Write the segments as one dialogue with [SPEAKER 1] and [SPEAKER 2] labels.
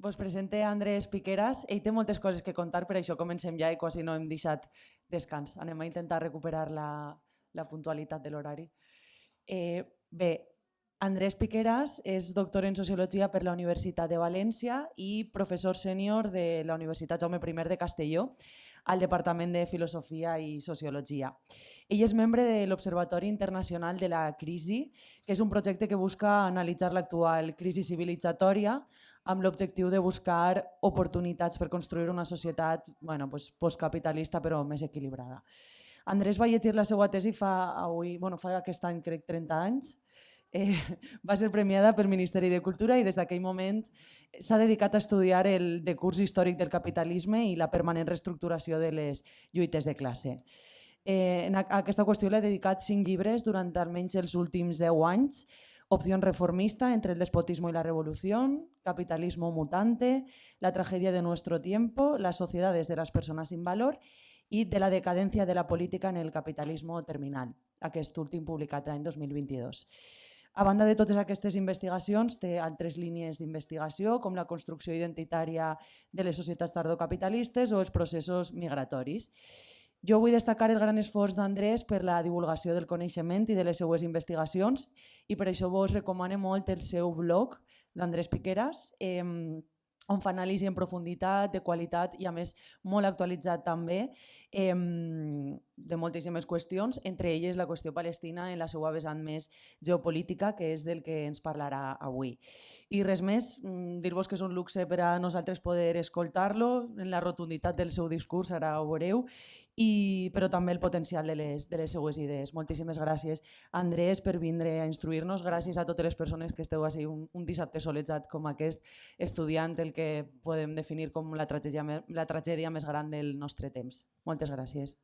[SPEAKER 1] Vos presente Andrés Piqueras. Ell té moltes coses que contar, per això comencem ja i quasi no hem deixat descans. Anem a intentar recuperar la puntualitat de l'horari. Bé, Andrés Piqueras és doctor en Sociologia per la Universitat de València i professor sènior de la Universitat Jaume I de Castelló al Departament de Filosofia i Sociologia. Ell és membre de l'Observatori Internacional de la Crisi, que és un projecte que busca analitzar l'actual crisi civilitzatòria amb l'objectiu de buscar oportunitats per construir una societat postcapitalista però més equilibrada. Andrés va llegir la seva tesi fa aquest any, crec, 30 anys. Va ser premiada pel Ministeri de Cultura i des d'aquell moment s'ha dedicat a estudiar el decurs històric del capitalisme i la permanent reestructuració de les lluites de classe. A aquesta qüestió l'he dedicat 5 llibres durant almenys els últims 10 anys: Opción reformista entre el despotismo y la revolución, Capitalismo mutante, La tragedia de nuestro tiempo, Las sociedades de las personas sin valor i De la decadencia de la política en el capitalismo terminal, aquest últim publicat l'any 2022. A banda de totes aquestes investigacions, té altres línies d'investigació, com la construcció identitària de les societats tardocapitalistes o els processos migratoris. Jo vull destacar el gran esforç d'Andrés per la divulgació del coneixement i de les seues investigacions i per això vos recomano molt el seu blog d'Andrés Piqueras, on fa anàlisi en profunditat, de qualitat i a més molt actualitzat també de moltíssimes qüestions, entre elles la qüestió palestina en la seva vessant més geopolítica, que és del que ens parlarà avui. I res més, dir-vos que és un luxe per a nosaltres poder escoltar-lo, en la rotunditat del seu discurs, ara ho veureu, però també el potencial de les seues idees. Moltíssimes gràcies, Andrés, per vindre a instruir-nos. Gràcies a totes les persones que esteu així un dissabte solejat com aquest, estudiant el que podem definir com la tragèdia més gran del nostre temps. Moltes gràcies.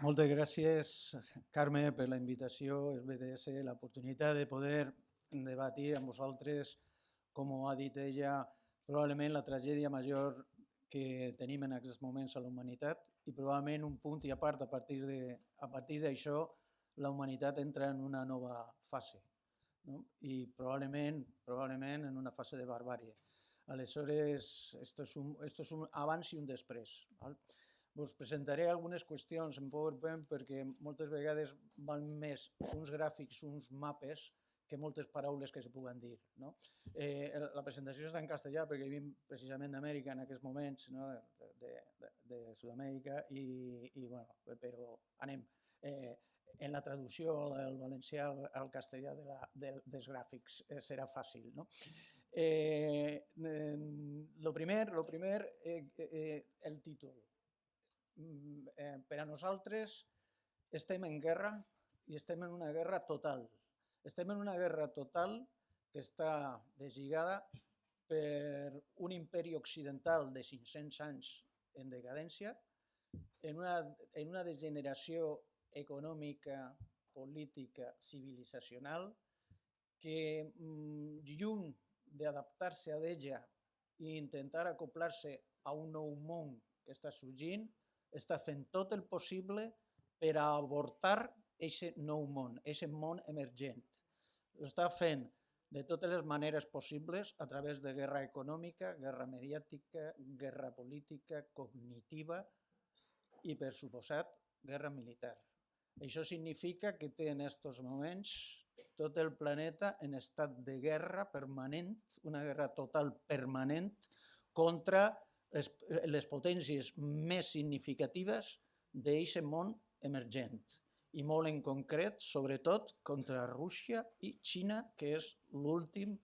[SPEAKER 2] Moltes gràcies, Carme, per la invitació, el BDS, l'oportunitat de poder debatir amb vosaltres, com ha dit ella, probablement la tragèdia major que tenim en aquests moments a la humanitat i probablement un punt i a part, a partir d'això, la humanitat entra en una nova fase, no? I probablement en una fase de barbàrie. Aleshores, esto es un abans i un després. Us presentaré algunes qüestions en PowerPoint perquè moltes vegades van més uns gràfics, uns mapes, que moltes paraules que se puguen dir. La presentació està en castellà perquè vivim precisament d'Amèrica en aquests moments, de Sud-amèrica, però anem. En la traducció del valencià al castellà dels gràfics serà fàcil. Lo primer, el títol. Per a nosaltres estem en guerra i estem en una guerra total. Estem en una guerra total que està deslligada per un imperi occidental de 500 anys en decadència, en una degeneració econòmica, política, civilitzacional, que lluny d'adaptar-se a ella i intentar acoplar-se a un nou món que està sorgint, està fent tot el possible per a avortar aquest nou món, aquest món emergent. Ho està fent de totes les maneres possibles a través de guerra econòmica, guerra mediàtica, guerra política, cognitiva i, per suposat, guerra militar. Això significa que té en aquests moments tot el planeta en estat de guerra permanent, una guerra total permanent contra les potències més significatives d'aquest món emergent i molt en concret, sobretot, contra Rússia i Xina, que és l'últim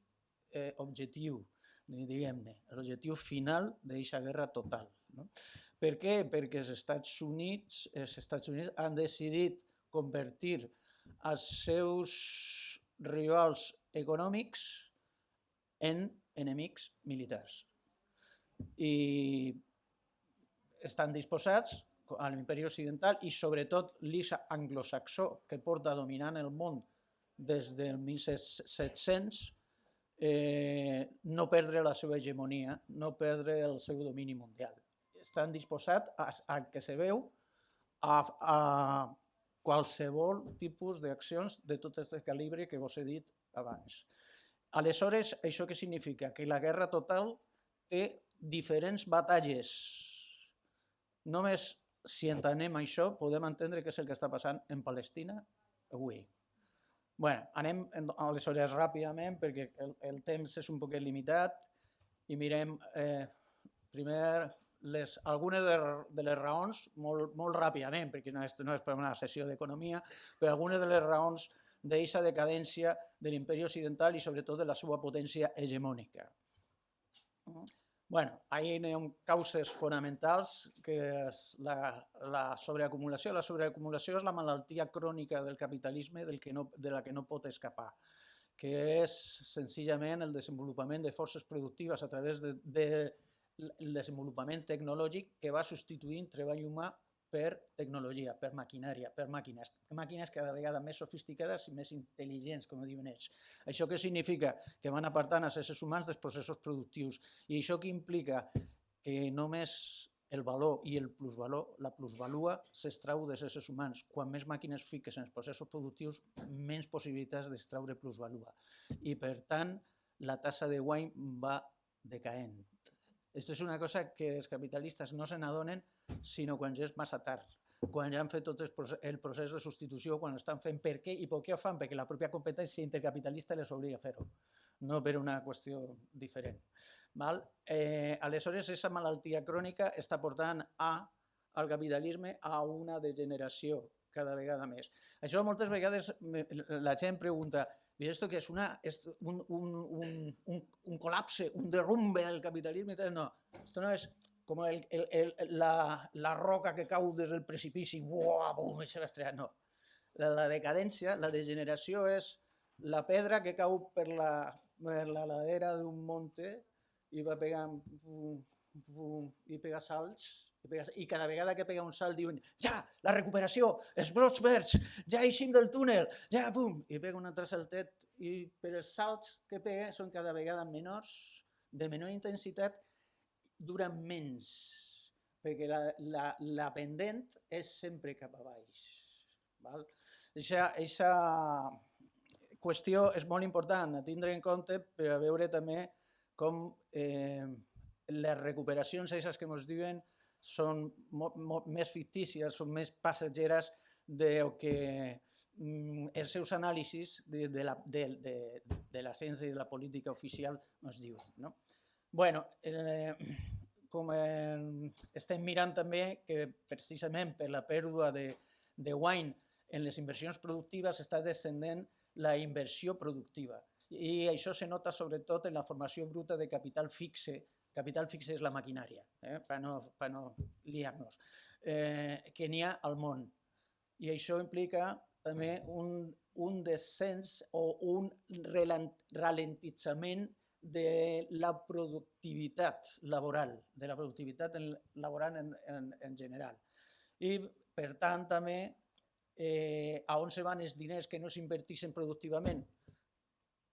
[SPEAKER 2] objectiu, diguem-ne, l'objectiu final d'aquesta guerra total. Per què? Perquè els Estats Units han decidit convertir els seus rivals econòmics en enemics militars. I estan disposats a l'imperi occidental i sobretot l'eix anglosaxó que porta dominant el món des del 1700 no perdre la seva hegemonia, no perdre el seu domini mundial. Estan disposats a que se veu a qualsevol tipus d'accions de tot aquest calibre que vos he dit abans. Aleshores, això què significa? Que la guerra total té diferents batalles. Només si entenem això podem entendre què és el que està passant en Palestina avui. Bé, anem aleshores ràpidament perquè el temps és un poquet limitat i mirem primer algunes de les raons, molt ràpidament, perquè no és per una sessió d'economia, però algunes de les raons d'aquesta decadència de l'imperi occidental i sobretot de la seva potència hegemònica. Bé, ahí hi ha causes fonamentals, que és la sobreacumulació. La sobreacumulació és la malaltia crònica del capitalisme de la que no pot escapar, que és senzillament el desenvolupament de forces productives a través del desenvolupament tecnològic que va substituint treball humà per tecnologia, per maquinària, per màquines cada vegada més sofisticades i més intel·ligents, com diuen ells. Això què significa? Que van apartant els éssers humans dels processos productius. I això què implica? Que només el valor i el plusvalor, la plusvalua, s'extrau dels éssers humans. Quan més màquines fiques en els processos productius, menys possibilitats d'extraure plusvalua. I, per tant, la tassa de guany va decaent. Això és una cosa que els capitalistes no se n'adonen sinó quan ja és massa tard, quan ja han fet tot el procés de substitució, quan ho estan fent. Per què? I per què ho fan? Perquè la pròpia competència intercapitalista les obliga a fer-ho, no per una qüestió diferent. Aleshores, aquesta malaltia crònica està portant al capitalisme a una degeneració cada vegada més. Això moltes vegades la gent pregunta, ¿y esto qué es? ¿Un colapse, un derrumbe del capitalismo? No, esto no es como la roca que cau des del precipici, i se va estrellar. No, la decadència, la degeneració és la pedra que cau per la ladera d'un monte i va pegant i pega salts, i cada vegada que pega un salt diuen ja, la recuperació, els brots verds, ja eixim del túnel, ja, pum, i pega un altre saltet, però els salts que pega són cada vegada menors, de menor intensitat, duren menys, perquè la pendent és sempre cap a baix. Aquesta qüestió és molt important a tindre en compte per a veure també com les recuperacions aquestes que ens diuen són més fictícies, són més passatgeres del que els seus anàlisis de la ciència i de la política oficial ens diuen. Bé, com estem mirant també que precisament per la pèrdua de guany en les inversions productives està descendent la inversió productiva i això se nota sobretot en la formació bruta de capital fixe. Capital fixe és la maquinària, per no liar-nos, que n'hi ha al món. I això implica també un descens o un ralentitzament de la productivitat laboral, en general. I, per tant, també, a on se van els diners que no s'inverteixen productivament?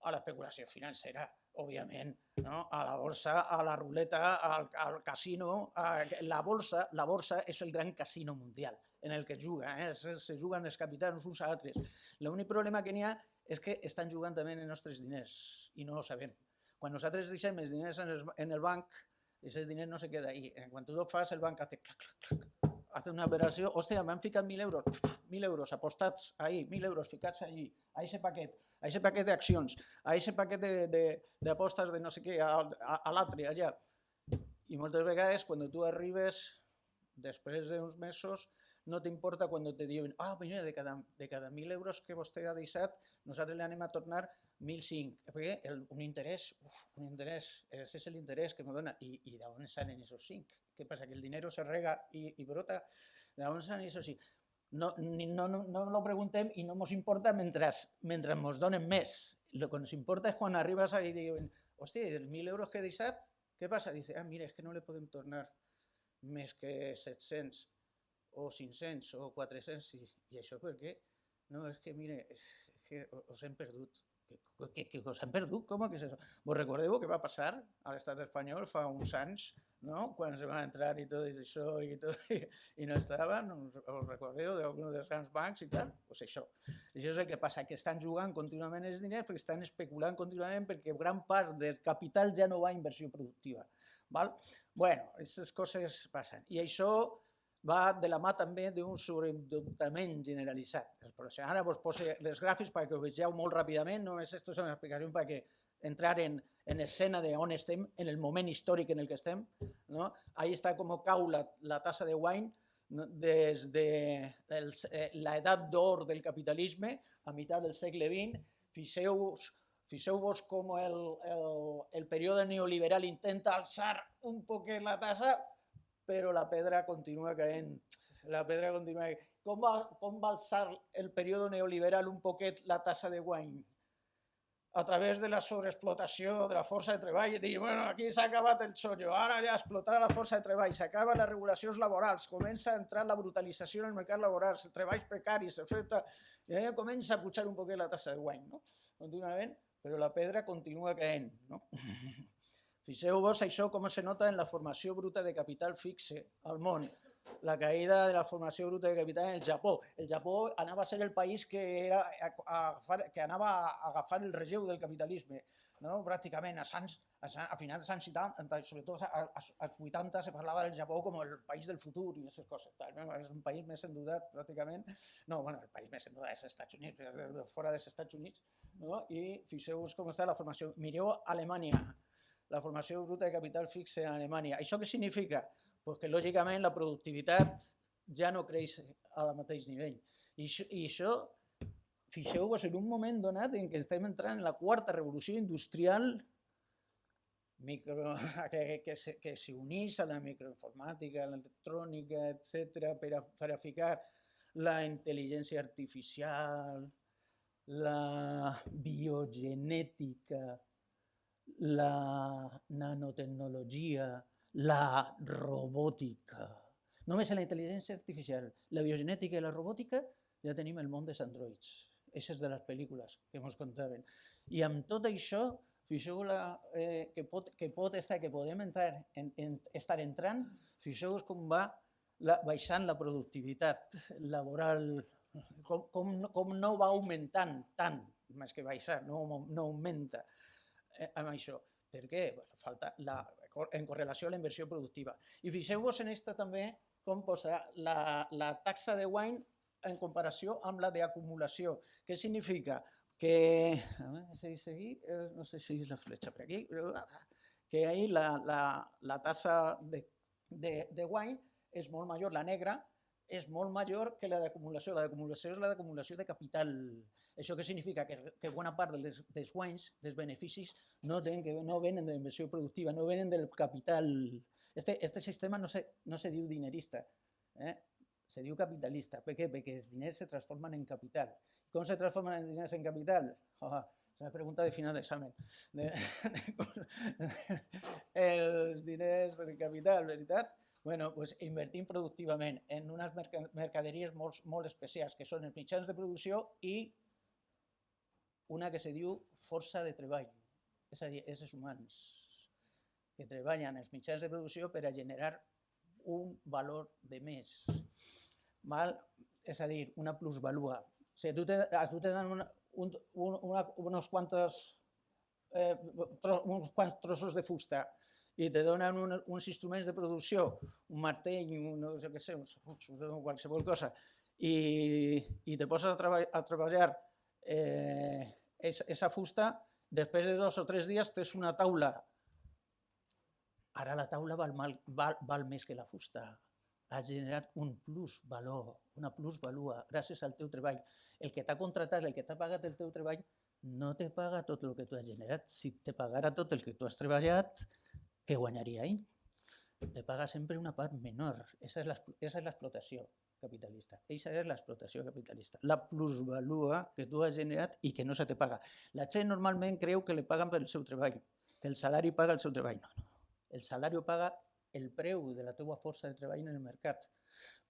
[SPEAKER 2] A l'especulació financera, òbviament, a la borsa, a la ruleta, al casino. La borsa és el gran casino mundial en el que es juga, se juguen els capitans uns a altres. L'únic problema que n'hi ha és que estan jugant també els nostres diners i no ho sabem. Quan nosaltres deixem els diners en el banc, aquest diner no se queda ahí. Quan tu ho fas, el banc hace clac, clac, clac, hace una operació, hòstia, m'han ficat 1.000 euros, 1.000 euros apostats ahí, 1.000 euros ficats allí, a aquest paquet d'accions, a aquest paquet d'apostes de no sé què, a l'altre, allà. I moltes vegades, quan tu arribes, després d'uns mesos, no t'importa quan te diuen mira, de cada 1.000 euros que vostè ha deixat, nosaltres li anem a tornar 1.500. Perquè un interès, ese és l'interès que me dona. I d'on salen esos 5? Què passa? Que el dinero se rega i brota? D'on salen esos 5? No lo preguntem i no ens importa mentre ens donen més. El que ens importa és quan arribes i diuen hòstia, els 1.000 euros que he deixat, què passa? Dice, mira, és que no le podem tornar més que 700 o 500 o 400. I això per què? No, és que, mire, és que us hem perdut. Que us han perdut? Com que és això? Vos recordeu què va passar a l'estat espanyol fa uns anys no? Quan se va entrar i tot això i no estaven, us recordeu d'algun dels grans bancs i tal? Doncs això és el que passa, que estan jugant contínuament els diners perquè estan especulant contínuament perquè gran part del capital ja no va a inversió productiva. Val? Bueno, aquestes coses passen. I això va de la mà també d'un sobreendeutament generalitzat. Ara vos poso els gràfics perquè ho vegeu molt ràpidament, només aquesta és una explicació perquè entrar en escena d'on estem, en el moment històric en el que estem. No? Ahí està com cau la tassa de wine, no? Des de l'edat d'or del capitalisme, a meitat del segle XX. Fixeu-vos com el període neoliberal intenta alçar un poquet la tassa, però la pedra continua caient. Com va alçar el període neoliberal un poquet la tassa de wine? A través de la sobreexplotació de la força de treball i dir, bueno, aquí s'ha acabat el xollo, ara ja explotarà la força de treball, s'acaben les regulacions laborals, comença a entrar la brutalització en el mercat laboral, els treballs precaris, comença a pujar un poquet la tassa de wine, no? Contínuament, però la pedra continua caient, no? Fixeu-vos això com se nota en la formació bruta de capital fixe al món. La caïda de la formació bruta de capital en el Japó. El Japó anava a ser el país que anava a agafar el relleu del capitalisme. No? Pràcticament a finals dels anys 70, sobretot als 80, se parlava del Japó com el país del futur i aquestes coses. És un país més endeutat, pràcticament. No, bueno, el país més endeutat és els Estats Units, fora dels Estats Units. No? I fixeu-vos com està la formació. Mireu Alemanya, la formació bruta de capital fixe a Alemanya. Això què significa? Pues que lògicament la productivitat ja no creix al mateix nivell. I això, fixeu-vos, en un moment donat en què estem entrant en la quarta revolució industrial que s'uneix a la microinformàtica, l'electrònica, etc., per a ficar la intel·ligència artificial, la biogenètica, la nanotecnologia, la robòtica. Només en la intel·ligència artificial, la biogenètica i la robòtica ja tenim el món dels androids. Aquestes de les pel·lícules que ens contaven. I amb tot això, fixeu-vos que podem estar entrant, fixeu-vos com va baixant la productivitat laboral, com no va augmentant tant, més que baixar, no augmenta amb això. Per què? Falta en correlació a la inversió productiva. I fixeu-vos en aquesta també com posa la taxa de wine en comparació amb la d'acumulació. Què significa? Que, no sé si és la fletxa per aquí, que ahí la tassa de wine és molt major, la negra, és molt major que la d'acumulació. La d'acumulació és la d'acumulació de capital. Això què significa? Que bona part dels guanys, dels beneficis, no venen de la inversió productiva, no venen del capital. Este sistema no se diu dinerista, se diu capitalista. Per què? Perquè els diners se transformen en capital. Com se transformen els diners en capital? És una pregunta de final d'examen. Els diners en capital, veritat? Bueno, pues invertim productivament en unes mercaderies molt especials, que són els mitjans de producció i una que se diu força de treball, és a dir, éssers humans que treballen els mitjans de producció per a generar un valor de més. És a dir, una plusvalua. Si tu te dan uns quants trossos de fusta i te donen uns instruments de producció, un martell, no sé què sé, qualsevol cosa, i te poses a treballar aquesta fusta, després de 2 o 3 dies tens una taula. Ara la taula val més que la fusta. Has generat un plusvalor, una plusvalua, gràcies al teu treball. El que t'ha contratat, el que t'ha pagat el teu treball, no te paga tot el que tu has generat. Si te pagara tot el que tu has treballat, què guanyaria ell? Te paga sempre una part menor. Esa és l'explotació capitalista. Esa és l'explotació capitalista. La plusvalua que tu has generat i que no se te paga. La gent normalment creu que li paguen pel seu treball, que el salari paga el seu treball. No. El salari paga el preu de la teva força de treball en el mercat.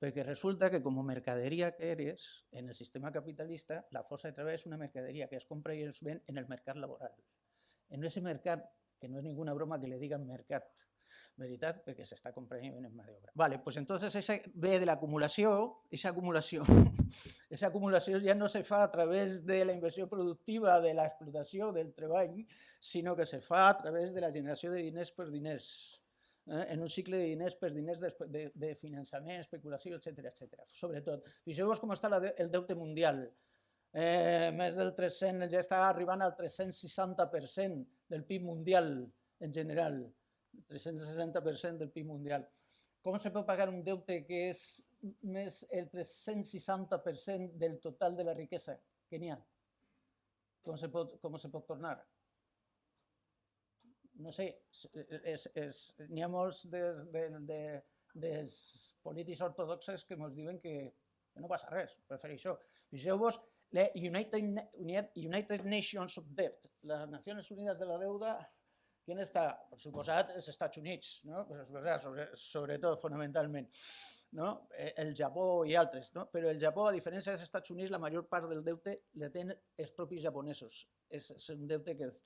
[SPEAKER 2] Perquè resulta que com a mercaderia que eres, en el sistema capitalista, la força de treball és una mercaderia que es compra i es ven en el mercat laboral. En aquest mercat, que no és ninguna broma que li diguen mercat, veritat, perquè s'està comprant en mà d'obra. Vale, pues entonces esa ve de l'acumulació, esa acumulació ja no se fa a través de la inversió productiva, de l'explotació, del treball, sinó que se fa a través de la generació de diners per diners, en un cicle de diners per diners de finançament, especulació, etc. Sobretot, fixeu-vos com està el deute mundial. Més del 300, ja està arribant al 360% del PIB mundial en general, 360% del PIB mundial. Com se pot pagar un deute que és més el 360% del total de la riquesa que n'hi ha? Com se pot tornar? No sé, n'hi ha molts dels polítics ortodoxes que ens diuen que no passa res per fer això. Fixeu-vos, la United Nations of Debt, les Nacions Unides de la Deuda, qui està? Per suposat, els Estats Units, no? Sobretot, fonamentalment. No? El Japó i altres, no? Però el Japó, a diferència dels Estats Units, la major part del deute la tenen els propis japonesos. És un deute que es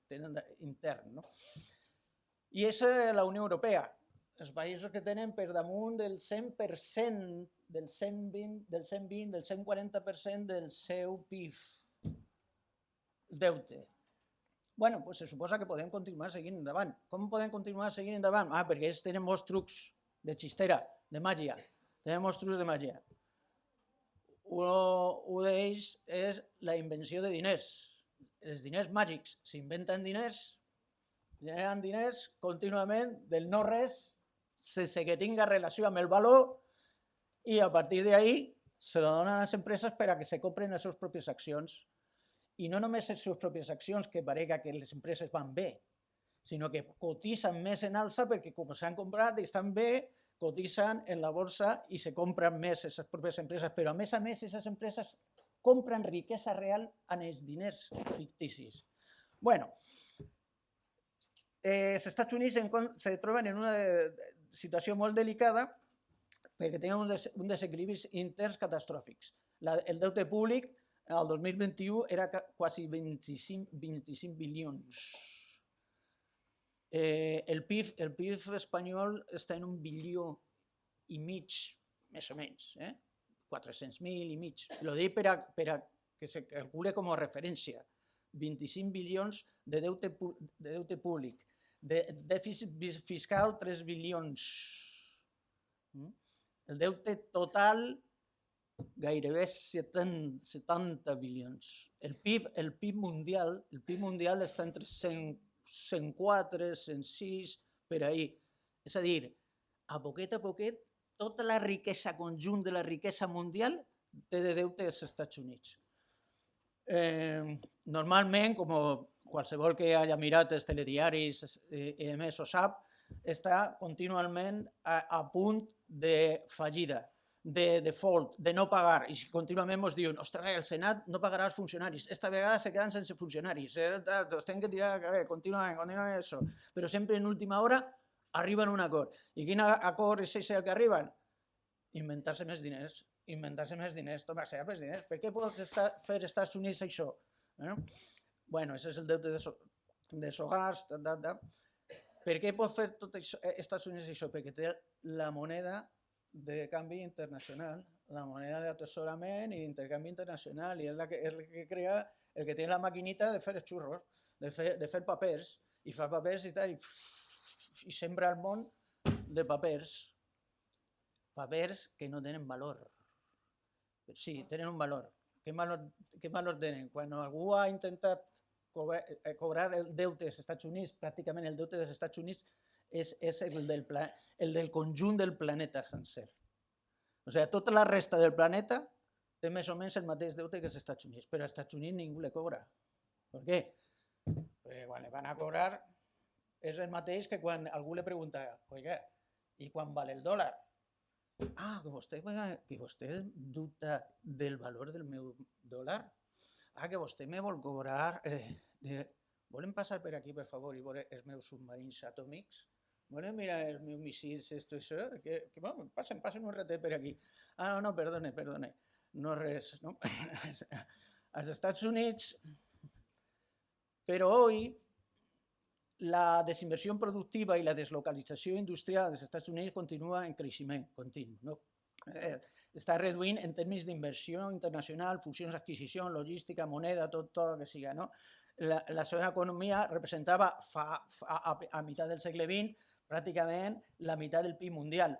[SPEAKER 2] tenen intern. No? I és la Unió Europea, els països que tenen per damunt del 100%, del 120, del 120, del 140% del seu PIB, deute. Bueno, pues se suposa que podem continuar seguint endavant. Com podem continuar seguint endavant? Perquè ells tenen molts trucs de xistera, de màgia. Tenen molts trucs de màgia. Un d'ells és la invenció de diners. Els diners màgics. S'inventen diners, generen diners contínuament del no-res, sense que tinga relació amb el valor, i a partir d'ahí se lo donen a les empreses per a que se compren les seves pròpies accions. I no només les seves pròpies accions, que parega que les empreses van bé, sinó que cotitzen més en alça perquè com s'han comprat i estan bé, cotitzen en la borsa i se compren més les pròpies empreses. Però a més, aquestes empreses compren riquesa real en els diners ficticis. Bueno, els Estats Units se troben en una situació molt delicada perquè tenen un desequilibris interns catastròfics. El deute públic el 2021 era quasi 25 bilions. El PIB espanyol està en 1,5 bilió, més o menys, 400.000 i mig. Lo dic per a que se calcule com a referència. 25 bilions de deute públic. De dèficit fiscal, 3 bilions. El deute total, gairebé 70 bilions. El PIB mundial està entre 104, 106, per ahí. És a dir, a poquet, tota la riquesa conjunt de la riquesa mundial té de deute als Estats Units. Normalment, com qualsevol que hagi mirat els telediaris i a més ho sap, està contínuament a punt de fallida, de default, de no pagar. I contínuament ens diuen, ostres, el Senat no pagarà als funcionaris. Esta vegada se quedan sense funcionaris. Els tenen que tirar, continuem això. Però sempre en última hora arriben a un acord. I quin acord és el que arriben? Inventar-se més diners. Tomar-se més diners. Per què pot fer els Estats Units això? Bueno, això és el deute de sogars. Per què pot fer tot això, Estats Units això? Perquè té la moneda de canvi internacional, la moneda d'atessorament i d'intercanvi internacional, i és la que crea el que té la maquinita de fer els xurros, de fer papers, i fa papers i tal, i sembra el món de papers que no tenen valor. Sí, tenen un valor. Què valor tenen? Quan algú ha intentat cobrar el deute dels Estats Units, pràcticament el deute dels Estats Units és el del conjunt del planeta sencer. O sigui, tota la resta del planeta té més o menys el mateix deute que els Estats Units, però als Estats Units ningú le cobra. Per què? Perquè quan le van a cobrar és el mateix que quan algú le pregunta, oiga, i quan val el dòlar? Ah, que vostè dubta del valor del meu dòlar? Ah, que vostè me vol cobrar... Volen passar per aquí, per favor, i veure els meus submarins atòmics? Volen mirar els meus missils, esto i això? Passen un ratet per aquí. Ah, no, perdone. No res, no? Als Estats Units, però avui, la desinversió productiva i la deslocalització industrial dels Estats Units continua en creixement continu. No? Està reduint en termes d'inversió internacional, fusions, adquisició, logística, moneda, tot el que siga. No? La seva economia representava a meitat del segle XX pràcticament la meitat del PIB mundial.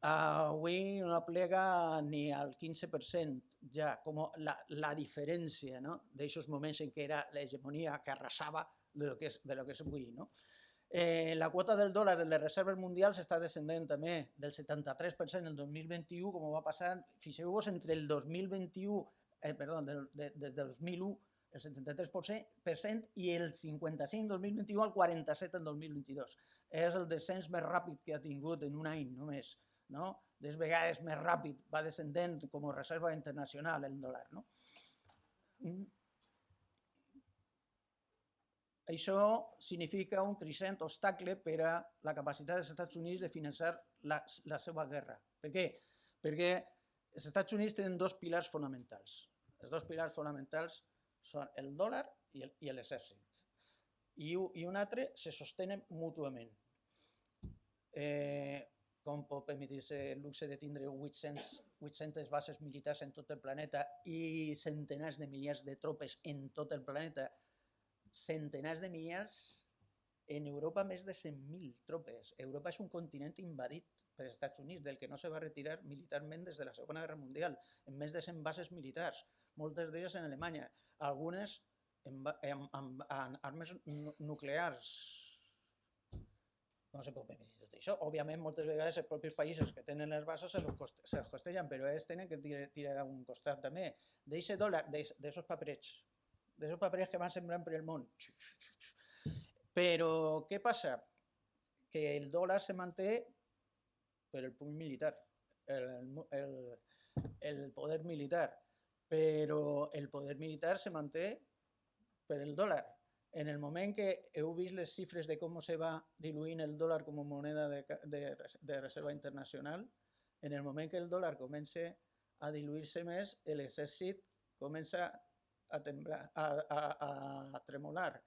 [SPEAKER 2] Avui no plega ni al 15% ja, com la diferència, no? D'aquests moments en què era l'hegemonia que arrasava de lo que és avui. No? La quota del dòlar en les reserves mundials està descendent també del 73% el 2021, com va passar, fixeu-vos, entre el 2021, des del 2001, el 73% i el 55% en 2021 al 47% en 2022. És el descens més ràpid que ha tingut en un any només. No? 10 vegades més ràpid va descendent com a reserva internacional el dòlar. No? Això significa un creixent obstacle per a la capacitat dels Estats Units de finançar la seva guerra. Per què? Perquè els Estats Units tenen dos pilars fonamentals. Els dos pilars fonamentals són el dòlar i l'exèrcit. I un altre se sostenen mútuament. Com pot permetre-se el luxe de tindre 800 bases militars en tot el planeta i centenars de miliars de tropes en tot el planeta, centenars de miliars, en Europa més de 100.000 tropes. Europa és un continent invadit pels Estats Units, del que no se va retirar militarment des de la Segona Guerra Mundial, amb més de 100 bases militars, moltes d'elles en Alemanya, algunes amb armes nuclears. No se pot permetre tot això. Òbviament, moltes vegades els propis països que tenen les bases se les costellen, però ells tenen que tirar a un costat també. D'aquest dòlar, d'aquests paperets que van sembrant per el món. Però què passa? Que el dòlar se manté per el punt militar, el poder militar, però el poder militar se manté per el dòlar. En el moment que heu vist les xifres de com se va diluint el dòlar com a moneda de reserva internacional, en el moment que el dòlar comença a diluir-se més, l'exèrcit comença a temblar, a tremolar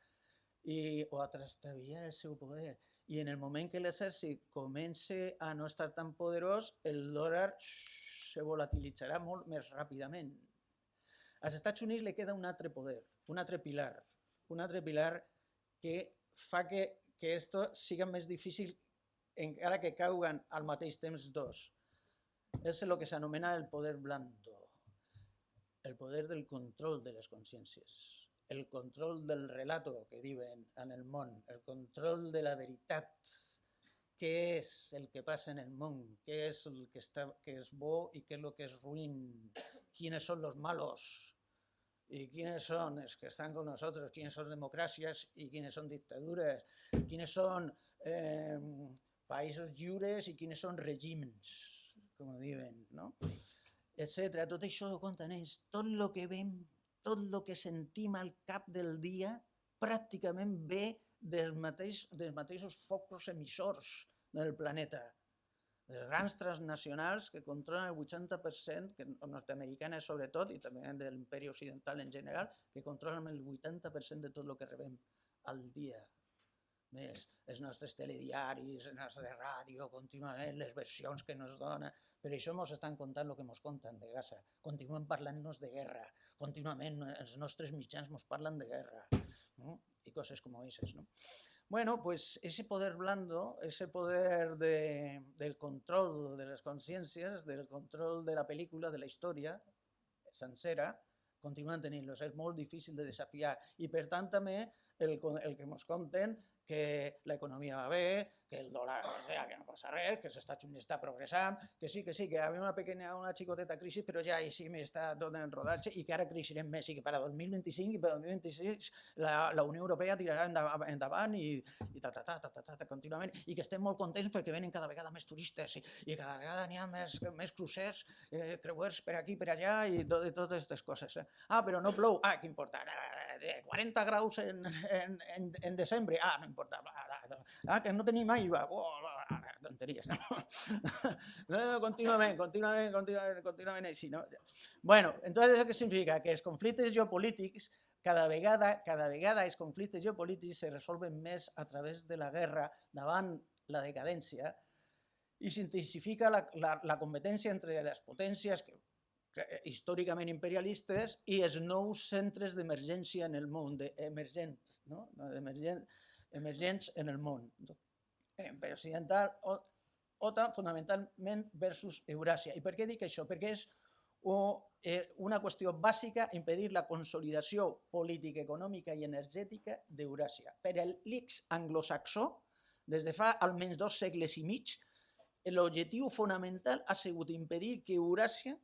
[SPEAKER 2] o a trastabillar el seu poder. I en el moment que l'exèrcit comença a no estar tan poderós, el dòlar se volatilitzarà molt més ràpidament. Als Estats Units li queda un altre poder, un altre pilar que fa que esto siga més difícil encara que caiguen al mateix temps dos. És el que s'anomena el poder blando, el poder del control de les consciències, el control del relato que diuen en el món, el control de la veritat, què és el que passa en el món, què és el que és bo i què és el que és ruïn, quins són els malos, i quines són els que estan con nosaltres, quines són democràcies i quines són dictadures, quines són països lliures i quines són règims, com diuen, no? Etcètera. Tot això ho conten ells. Tot el que veiem, tot el que sentim al cap del dia, pràcticament ve dels mateixos focus emissors del planeta. Les grans transnacionals que controlen el 80%, nord-americanes sobretot, i també de l'imperi occidental en general, que controlen el 80% de tot el que rebem al dia. Més els nostres telediaris, la nostra ràdio, contínuament, les versions que ens donen. Per això ens estan contant el que ens conten de Gaza. Continuen parlant-nos de guerra. Contínuament els nostres mitjans ens parlen de guerra. ¿No? I coses com aquestes, ¿no? Bueno, pues ese poder blando, ese poder del control de les consciències, del control de la pel·lícula, de la història sencera, continuen tenint-los. És molt difícil de desafiar. I per tant també el que ens conten que l'economia va bé, que el dòlar, que no passa res, que els Estats Units està progressant, que sí, que hi havia una xicoteta crisi, però ja així m'està donant rodatge i que ara creixerem més i que per a 2025 i per a 2026 la Unió Europea tirarà endavant i contínuament, i que estem molt contents perquè venen cada vegada més turistes i cada vegada n'hi ha més crucers, creuers per aquí, per allà i totes aquestes coses. Ah, però no plou, què importa, 40 graus en desembre, no importa, que no tenim aigua, tonteries, no? No, contínuament així, no? Bueno, entonces, què significa? Que els conflictes geopolítics, cada vegada els conflictes geopolítics se resolven més a través de la guerra davant la decadència i s'intensifica la competència entre les potències històricament imperialistes i els nous centres d'emergència en el món, emergents, no? Emergents en el món. Imperi occidental, OTAN fonamentalment versus Euràsia. I per què dic això? Perquè és una qüestió bàsica impedir la consolidació política, econòmica i energètica d'Euràsia. Per a l'X anglosaxó, des de fa almenys 2 segles i mig, l'objectiu fonamental ha sigut impedir que Euràsia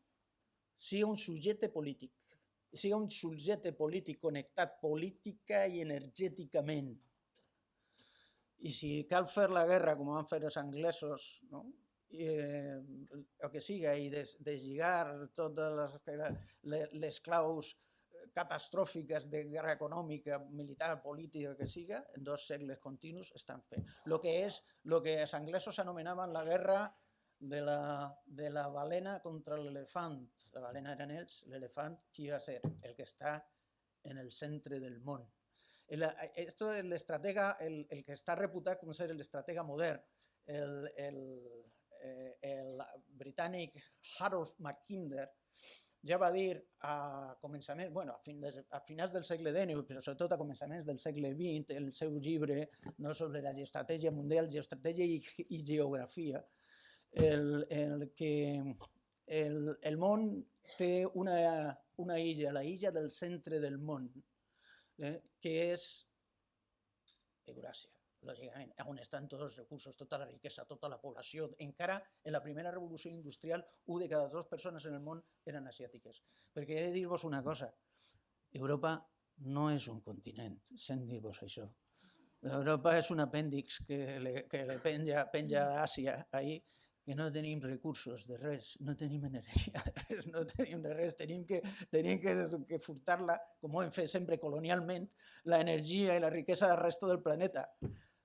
[SPEAKER 2] sigui un subjecte polític, sigui un subjecte polític connectat política i energèticament. I si cal fer la guerra, com van fer els anglesos, no? O que siga, i deslligar totes les claus catastròfiques de guerra econòmica, militar, política, que siga, en 2 segles continus estan fent. El que els anglesos anomenaven la guerra de la balena contra l'elefant. La balena eren ells, l'elefant, qui va ser? El que està en el centre del món. Esto es l'estratega, el que està reputat com ser l'estratega modern, el britànic Harold Mackinder, ja va dir a començaments, bueno, a finals del segle XIX, però sobretot a començaments del segle XX, el seu llibre sobre la geoestratègia mundial, geoestratègia i geografia, que el món té una illa, la illa del centre del món, que és Euràsia, lògicament, on estan tots els recursos, tota la riquesa, tota la població. Encara en la primera revolució industrial, 1 de cada 2 persones en el món eren asiàtiques. Perquè he de dir-vos una cosa, Europa no és un continent, sent dir-vos això. Europa és un apèndix que le penja d'Àsia ahí, que no tenim recursos de res, no tenim energia de res, no tenim de res, tenim que furtar-la, com ho hem fet sempre colonialment, l'energia i la riquesa del resto del planeta.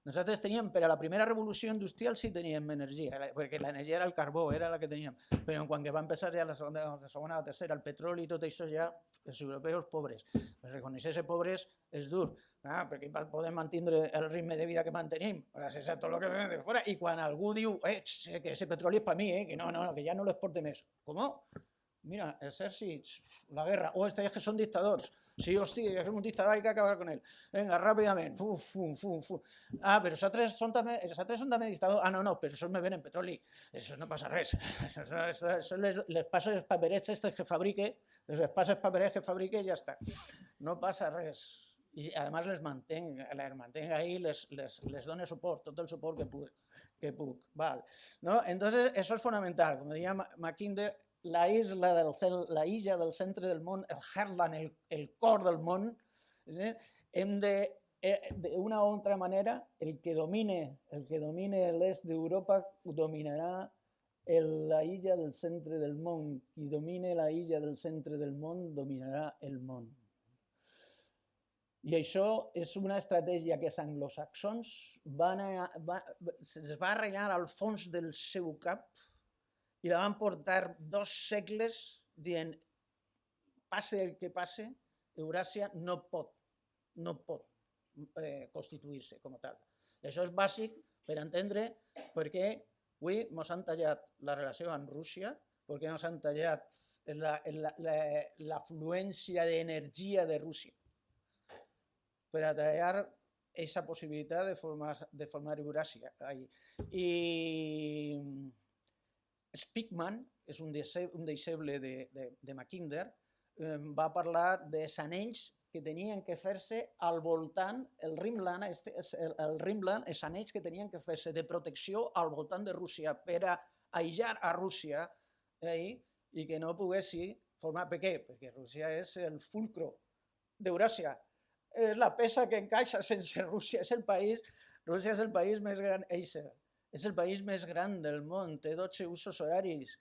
[SPEAKER 2] Nosaltres teníem, per a la primera revolució industrial sí teníem energia, perquè l'energia era el carbó, era la que teníem, però quan va empezar ja la segona, la tercera, el petroli i tot això, ja els europeus pobres. Reconèixer-se pobres és dur, perquè podem mantenir el ritme de vida que mantenim, gràcies a tot el que ve de fora, i quan algú diu que ese petroli és per mi, que no, que ja no l'exporte més. Com? Mira, exèrcits, la guerra, estos que són dictadors. Sí, hòstia, és un dictador, hay que acabar con él. Venga, ràpidament. Però els altres són també dictadors. No, però això me venen petroli. Això no passa res. Són les passes paperets estes que fabrique, les passes paperets que fabrique i ja està. No passa res. I a més les mantenc ahí, les dono suport, tot el suport que puc. Entonces, eso es fundamental. Com deia Mackinder, la illa del centre del món, el heartland, el cor del món, hem d'una o altra manera, el que domine l'est d'Europa dominarà la illa del centre del món. Qui domine la illa del centre del món dominarà el món. I això és una estratègia que els anglosaxons es va arrelar al fons del seu cap i la van portar 2 segles dient, passe el que passe, Euràsia no pot constituir-se com a tal. Això és bàsic per entendre per què avui ens han tallat la relació amb Rússia, per què ens han tallat l'afluència d'energia de Rússia, per a tallar aquesta possibilitat de formar Euràsia. I Speakman, és un deixeble de Mackinder, va parlar dels anells que tenien que fer-se al voltant, el Rimland, els anells que tenien que fer-se de protecció al voltant de Rússia per a aïllar a Rússia i que no poguessi formar. Per què? Perquè Rússia és el fulcro d'Euràsia. És la peça que encaixa sense Rússia. Rússia és el país més gran, és el país més gran del món, té 12 usos horaris.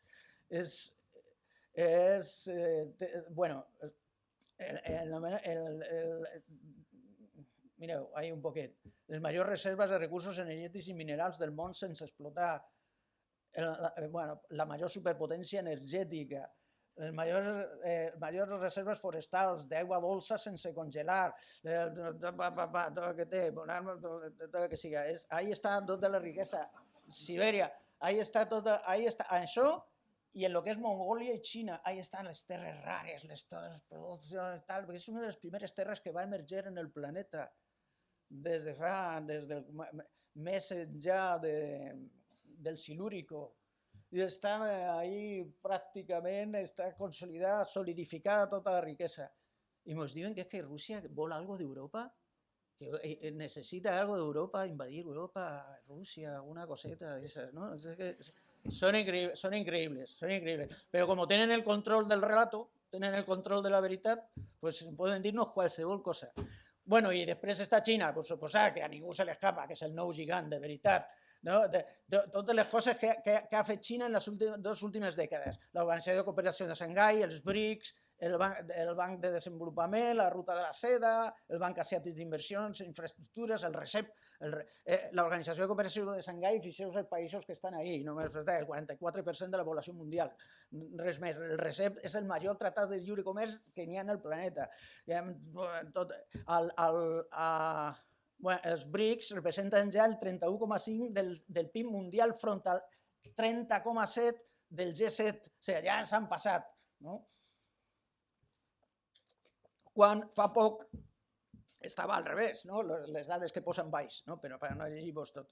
[SPEAKER 2] mireu, ahí un poquet. Les majors reserves de recursos energètics i minerals del món sense explotar, la major superpotència energètica, les majors reserves forestals d'aigua dolça sense congelar, tot el que té, tot el que siga. Ahí està tota la riquesa. Sibèria, ahí està tota, això, i en lo que és Mongòlia i Xina, ahí estan les terres rares, les produccions, tal, perquè és una de les primeres terres que va emerger en el planeta des més enllà del Silúrico. I està ahí pràcticament, està consolidada, solidificada tota la riquesa. I ens diuen que és que Rússia vol algo d'Europa, que necessita algo d'Europa, invadir Europa, Rússia, alguna coseta d'esas, ¿no? Es que son increíbles. Pero como tienen el control del relato, tienen el control de la veritat, pues poden dir-nos qualsevol cosa. Bueno, i després està Xina, per suposar que a ningú se l'escapa, que és el nou gigant de veritat, no? Totes les coses que ha fet Xina en les dues últimes dècades. L'Organització de Cooperació de Xangai, els BRICS, el Banc de Desenvolupament, la Ruta de la Seda, el Banc Asiàtic d'Inversions, Infraestructures, el RCEP, l'Organització de Cooperació de Xangai, fixeu-vos els països que estan ahí, només el 44% de la població mundial, res més. El RCEP és el major tractat de lliure comerç que n'hi ha en el planeta. Els BRICS representen ja el 31,5% del PIB mundial front al 30,7% del G7, o sigui, ja s'han passat, no? Quan fa poc estava al revés, no? Les dades que posen baix, no? Però per no llegir-vos tot.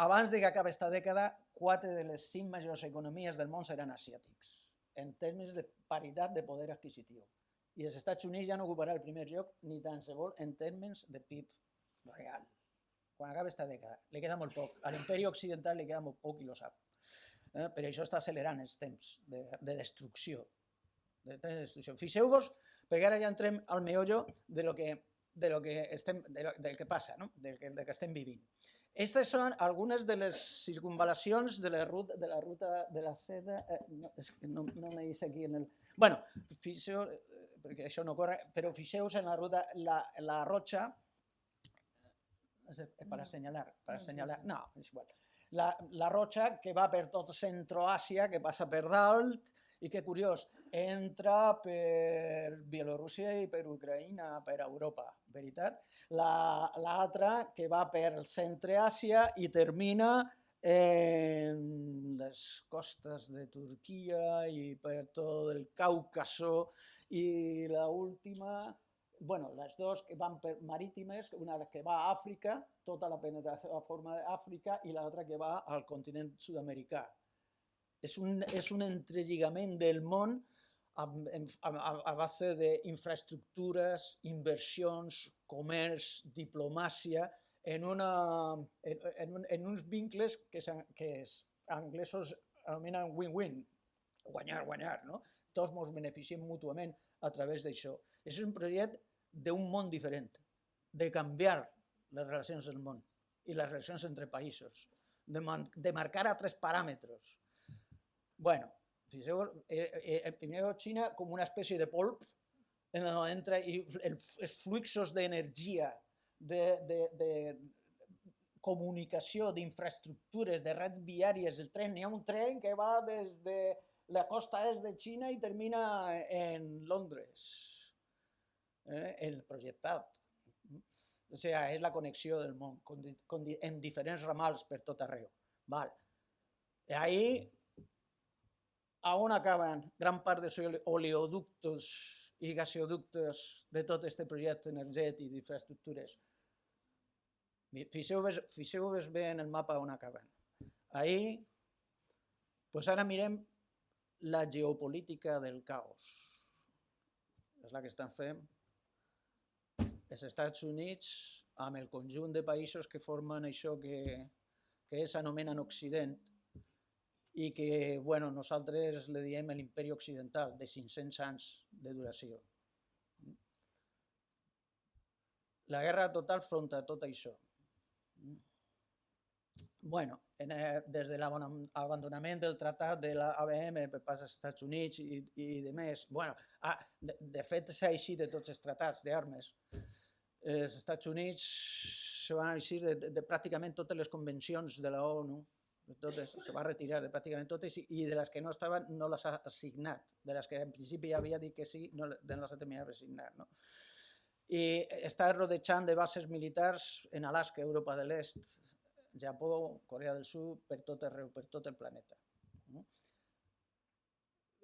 [SPEAKER 2] Abans que acabi aquesta dècada, 4 de les 5 majors economies del món seran asiàtics, en termes de paritat de poder adquisitiu. I els Estats Units ja no ocuparà el primer lloc ni tan sols en termes de PIB real. Quan acabi aquesta dècada, li queda molt poc. A l'imperi occidental li queda molt poc i ho sap. Per això està accelerant els temps de destrucció. Fixeu-vos, perquè ara ja entrem al meollo del que passa, no? Del que estem vivint. Aquestes són algunes de les circunvalacions de la ruta de la seda. No me dice aquí en el... Bueno, fixeu, perquè això no corre, però fixeu-vos en la ruta, la Rocha, para señalar, no, és igual. La Rocha que va per tot Centroàsia, que passa per dalt, i que curiós, entra per Bielorússia i per Ucraïna, per Europa, veritat? L'altra que va per el centre-Àsia i termina en les costes de Turquia i per tot el Caucaso, i l'última, bueno, les dues que van per marítimes, una que va a Àfrica, tota la penetració a forma d'Àfrica, i l'altra que va al continent sud-americà. És un entrelligament del món a base d'infraestructures, inversions, comerç, diplomàcia, en uns vincles que els anglesos anomenen win-win, guanyar, no? Tots ens beneficiem mútuament a través d'això. És un projecte d'un món diferent, de canviar les relacions del món i les relacions entre països, de marcar altres paràmetres. Bueno, fixeu, Xina com una espècie de polp en on entra i els fluxos d'energia, de comunicació, d'infraestructures, de reds viàries, el tren. Hi ha un tren que va des de la costa est de Xina i termina en Londres, el projectat. O sigui, és la connexió del món, en diferents ramals per tot arreu. I ahí, on acaben gran part dels oleoductos i gasoductos de tot aquest projecte energètic d'infraestructures? Fixeu-vos bé en el mapa on acaben. Ahí, doncs ara mirem la geopolítica del caos. És la que estan fent els Estats Units amb el conjunt de països que formen això que s'anomenen Occident, i que, bueno, nosaltres li diem l'imperi occidental, de 500 anys de duració. La guerra total front a tot això. Bueno, des de l'abandonament del tractat de l'ABM per part dels Estats Units i de més, bueno, de fet s'ha eixit de tots els tractats d'armes, els Estats Units se van eixir de pràcticament totes les convencions de la ONU, totes, se va retirar de pràcticament totes i de les que no estaven no les ha signat, de les que en principi havia dit que sí, no les ha terminat de signar. No? I està rodejant de bases militars en Alaska, Europa de l'Est, Japó, Corea del Sud, per tot arreu, per tot el planeta.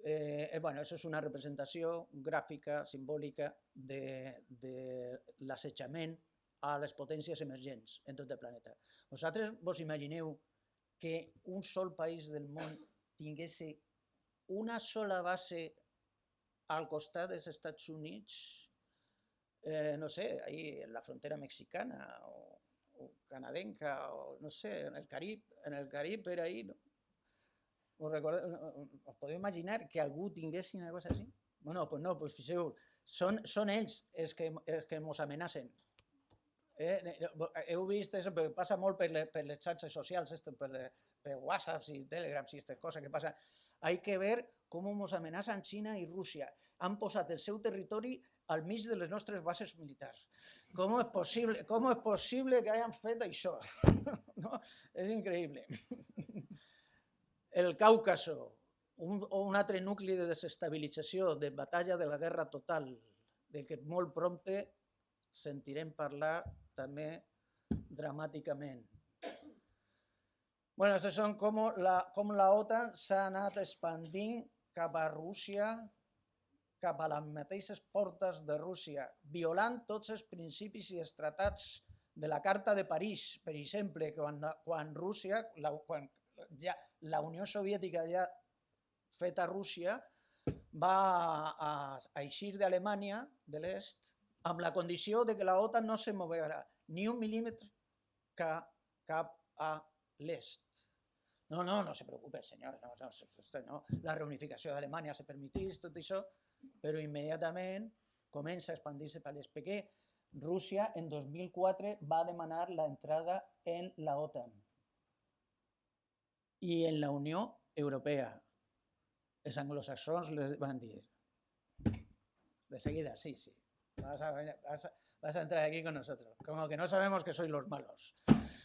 [SPEAKER 2] Bueno, això és una representació gràfica, simbòlica de l'assetjament a les potències emergents en tot el planeta. Vosaltres vos imagineu que un sol país del món tingués una sola base al costat dels Estats Units, no sé, ahí en la frontera mexicana o canadenca, o no sé, en el Carib per ahí, no? Us podeu imaginar que algú tingués una cosa així? Bueno, pues no, pues fixeu, són ells els que ens amenacen. Heu vist això, perquè passa molt per les xarxes socials, per WhatsApp i Telegram i aquestes coses que passen. Hay que ver com ens amenacen Xina i Rússia. Han posat el seu territori al mig de les nostres bases militars. Com és possible que hagin fet això? No? És increïble. El Cáucaso, un altre nucli de desestabilització, de batalla de la guerra total, del que molt prompte sentirem parlar també dramàticament. Bueno, això són com la OTAN s'ha anat expandint cap a Rússia, cap a les mateixes portes de Rússia, violant tots els principis i els tractats de la Carta de París, per exemple, quan Rússia, quan ja la Unió Soviètica ja feta a Rússia, va eixir d'Alemanya, de l'est, amb la condició de que la OTAN no se moverà ni un mil·límetre cap a l'est. No se preocupe, senyor, no. La reunificació d'Alemanya se permetís, tot això, però immediatament comença a expandir-se per l'est, perquè Rússia en 2004 va demanar l'entrada en la OTAN i en la Unió Europea. Els anglosaxons les van dir, de seguida, sí, vas a entrar aquí con nosotros, como que no sabemos que sois los malos.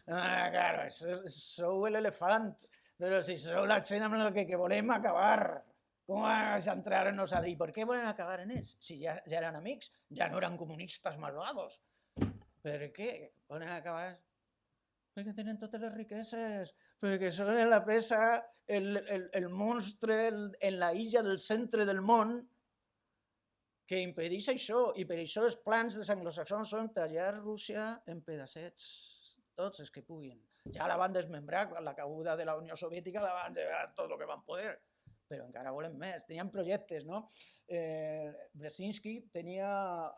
[SPEAKER 2] Claro, sou l'elefant, però si sou la gent amb la que volem acabar, com vas a entrar-nos a dir, per què volen acabar en ells? Si ja eren amics, ja no eren comunistes malvados. Per què volen acabar? Perquè tenen totes les riqueses, perquè són la peça, el monstre en la illa del centre del món que impedeix això, i per això els plans dels anglosaxons són tallar Rússia en pedaçets, tots els que puguin. Ja la van desmembrar, la caiguda de la Unió Soviètica la van llevar tot el que van poder, però encara volen més, tenien projectes, no? Brzezinski tenia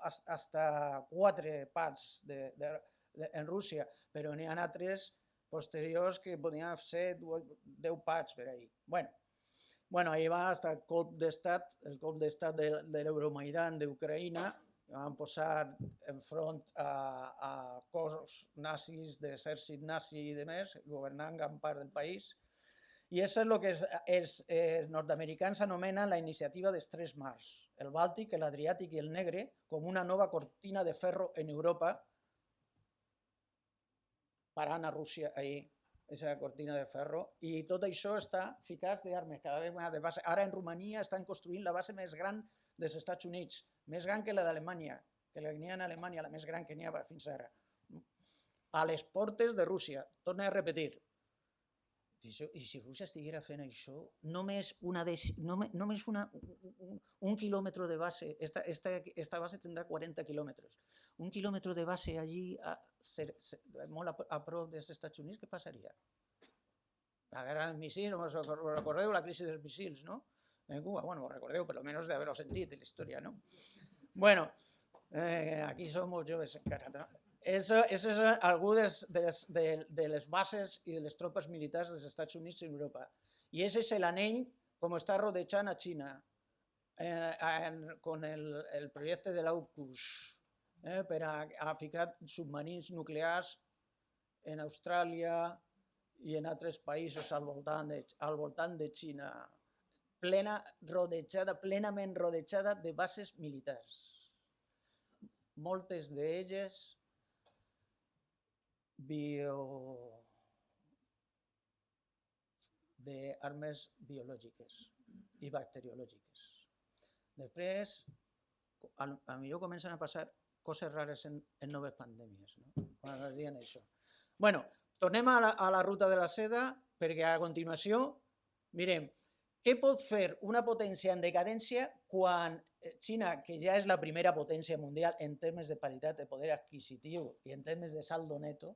[SPEAKER 2] hasta 4 parts en Rússia, però n'hi ha altres posteriors que podien ser 10 parts per ahí. Bueno, ahí va hasta el cop d'estat de l'Euromaidan d'Ucraïna, que van posar enfront a cossos nazis, d'exèrcit nazi i demés, governant gran part del país. I això és el que els nord-americans anomenen la iniciativa dels 3 mars, el Bàltic, l'Adriàtic i el Negre, com una nova cortina de ferro en Europa, parant a Rússia ahir, aquesta cortina de ferro, i tot això està ficat d'armes, cada vegada de base. Ara en Romania estan construint la base més gran dels Estats Units, més gran que la d'Alemanya, que la n'hi ha en Alemanya, la més gran que n'hi ha fins ara. A les portes de Rússia, torna a repetir. I si Rússia estiguera fent això, només un quilòmetre de base, esta base tindrà 40 quilòmetres, un quilòmetre de base allí, molt a prop dels Estats Units, què passaria? La guerra dels missils, recordeu la crisi dels missils, no? En Cuba, bueno, ho recordeu, per almenys d'haver-ho sentit en la història, no? Bueno, aquí som molt joves encara. Aquestes són algunes de les bases i de les tropes militars dels Estats Units i Europa. I aquest és l'anell com està rodejant a Xina con el projecte de l'AUKUS per a ficar submarins nuclears en Austràlia i en altres països al voltant de Xina, plenament rodejada de bases militars. moltes d'elles d'armes biològiques i bacteriològiques. Després, a millor comencen a passar coses rares en noves pandèmies, no? Quan es diuen això. Bueno, tornem a la ruta de la seda, perquè a continuació, mirem, què pot fer una potència en decadència quan Xina, que ja és la primera potència mundial en termes de paritat de poder adquisitiu i en termes de saldo neto,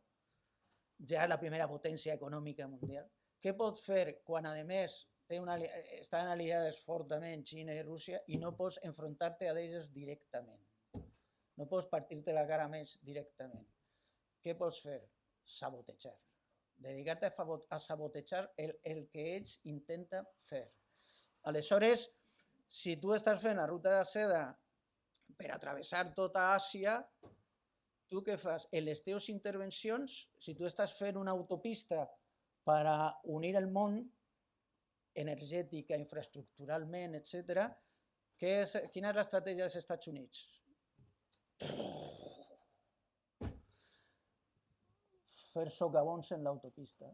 [SPEAKER 2] ja és la primera potència econòmica mundial, què pot fer quan, a més, estan aliades fortament Xina i Rússia i no pots enfrontar-te a elles directament? No pots partir-te la cara més directament. Què pots fer? Sabotejar. Dedicar-te a sabotejar el que ells intenten fer. Aleshores, si tu estàs fent la ruta de seda per a travessar tota Àsia, tu què fas? En les teves intervencions, si tu estàs fent una autopista per a unir el món, energètica, infraestructuralment, etc., quina és l'estratègia dels Estats Units? Fer socavons en l'autopista.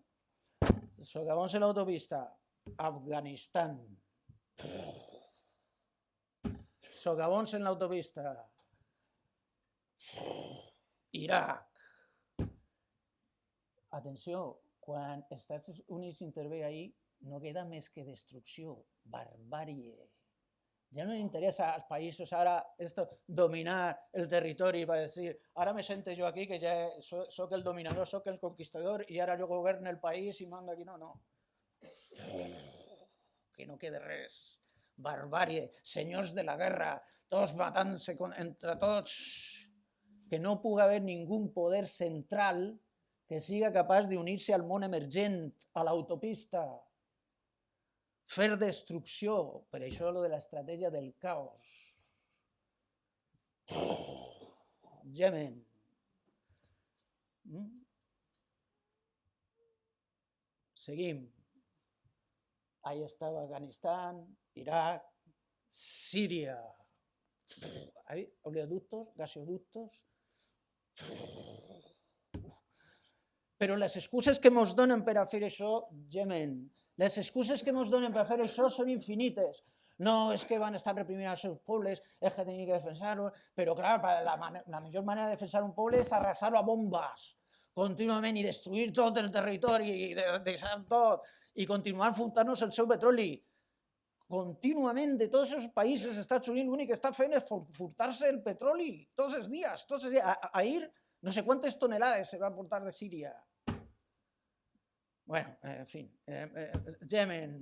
[SPEAKER 2] Socavons en l'autopista. Afganistan. Socavons en l'autopista. Iraq. Atenció, quan els Estats Units intervé ahí, no queda més que destrucció, barbàrie. Ja no li interessa als països ara dominar el territori per dir, ara me sento jo aquí que ja soc el dominador, soc el conquistador i ara jo governo el país i mando aquí. No. Que no quede res. Barbàrie, senyors de la guerra, tots matant-se entre tots. Que no pugui haver ningú poder central que siga capaç d'unir-se al món emergent, a l'autopista. Fer destrucció, per això lo de l'estratègia del caos. Yemen. Seguim. Ahí estava Afganistan, Irak, Síria. Oleoductos, gasoductos. Però les excuses que ens donen per a fer això, Yemen, les excuses que ens donen per a fer això són infinites. No, és que van estar reprimint els seus pobles, és que tenien que defensar-ho, però clar, la millor manera de defensar un poble és arrasar-lo a bombes contínuament i destruir tot el territori i deixar tot i continuar enfrontant-nos el seu petroli. Contínuament de tots els països dels Estats Units l'únic que està fent és furtar-se el petroli tots els dies. Ahir no sé quantes tonelades se van portar de Síria. Bueno, en fi, Yemen,